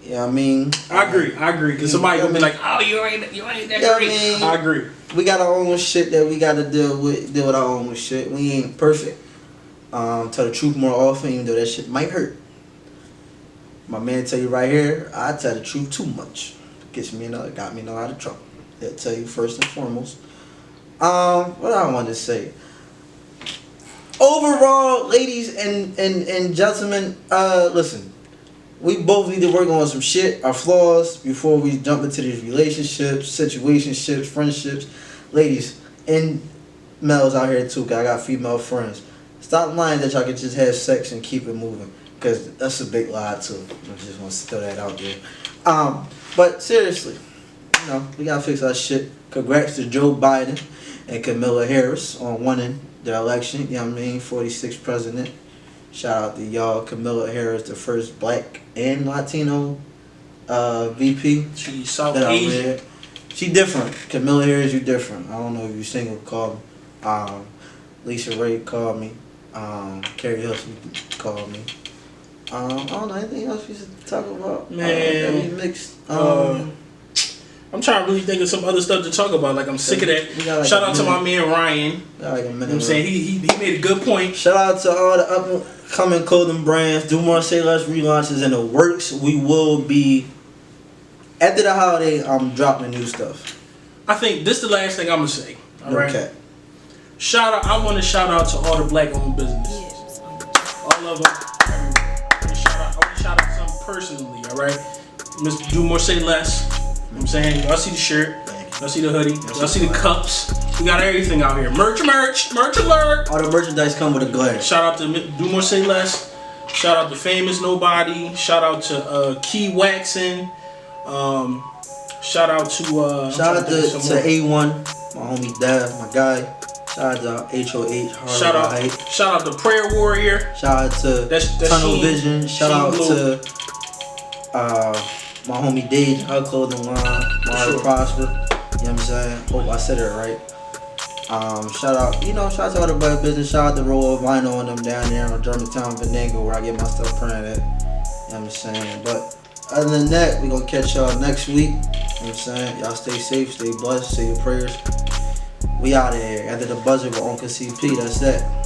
Speaker 1: You know what I mean?
Speaker 2: I agree. Because somebody gonna be like, oh, you ain't that great. I agree.
Speaker 1: We got our own shit that we gotta deal with our own shit. We ain't perfect. Tell the truth more often, even though that shit might hurt. My man tell you right here, I tell the truth too much. Got me in a lot of trouble. He'll tell you first and foremost. What I want to say. Overall, ladies and gentlemen, listen. We both need to work on some shit, our flaws, before we jump into these relationships, situationships, friendships. Ladies and males out here too, 'cause I got female friends. Stop lying that y'all can just have sex and keep it moving, because that's a big lie too. I just want to throw that out there. But seriously, you know, we gotta fix our shit. Congrats to Joe Biden and Kamala Harris on winning their election. You know what I mean? 46th president. Shout out to y'all. Kamala Harris, the first black and Latino VP.
Speaker 2: She's South Asian.
Speaker 1: She different. Kamala Harris, you different. I don't know if you single, call me. Lisa Ray called me. Carrie Hilson called me. I don't know anything else we should talk about.
Speaker 2: Man,
Speaker 1: that we mixed.
Speaker 2: I'm trying to really think of some other stuff to talk about. Like, I'm sick of that.
Speaker 1: Like
Speaker 2: shout out to my man Ryan.
Speaker 1: Like
Speaker 2: you know what I'm saying? He made a good point.
Speaker 1: Shout out to all the up and coming clothing brands. Do More Say Less relaunches in the works. We will be after the holiday. I'm dropping new stuff.
Speaker 2: I think this is the last thing I'm gonna say. All right.
Speaker 1: Okay.
Speaker 2: Shout out. I want to shout out to all the black-owned businesses. All of them. I want to shout out some personally. All right. Mr. Do More Say Less. You know what I'm saying? Y'all see the shirt. Y'all see the hoodie. Y'all see the cups. We got everything out here. Merch alert.
Speaker 1: All the merchandise come with a glare.
Speaker 2: Shout out to Do More Say Less. Shout Shout out to Famous Nobody. Shout out to Key Waxon. Shout out to
Speaker 1: shout out to A1, my homie Dad, my guy. Shout out to HOH.
Speaker 2: Shout out to Prayer Warrior.
Speaker 1: Shout out to Tunnel Vision. Shout out to my homie Dage, her clothing line, Mario Prosper. You know what I'm saying? Hope I said it right. Shout out to all the Better Business. Shout out to Roll of Vinyl and them down there on Germantown, Venango, where I get my stuff printed at. You know what I'm saying? But other than that, we gonna catch y'all next week. You know what I'm saying? Y'all stay safe, stay blessed, say your prayers. We out of here. After the buzzer with Uncle CP, that's that.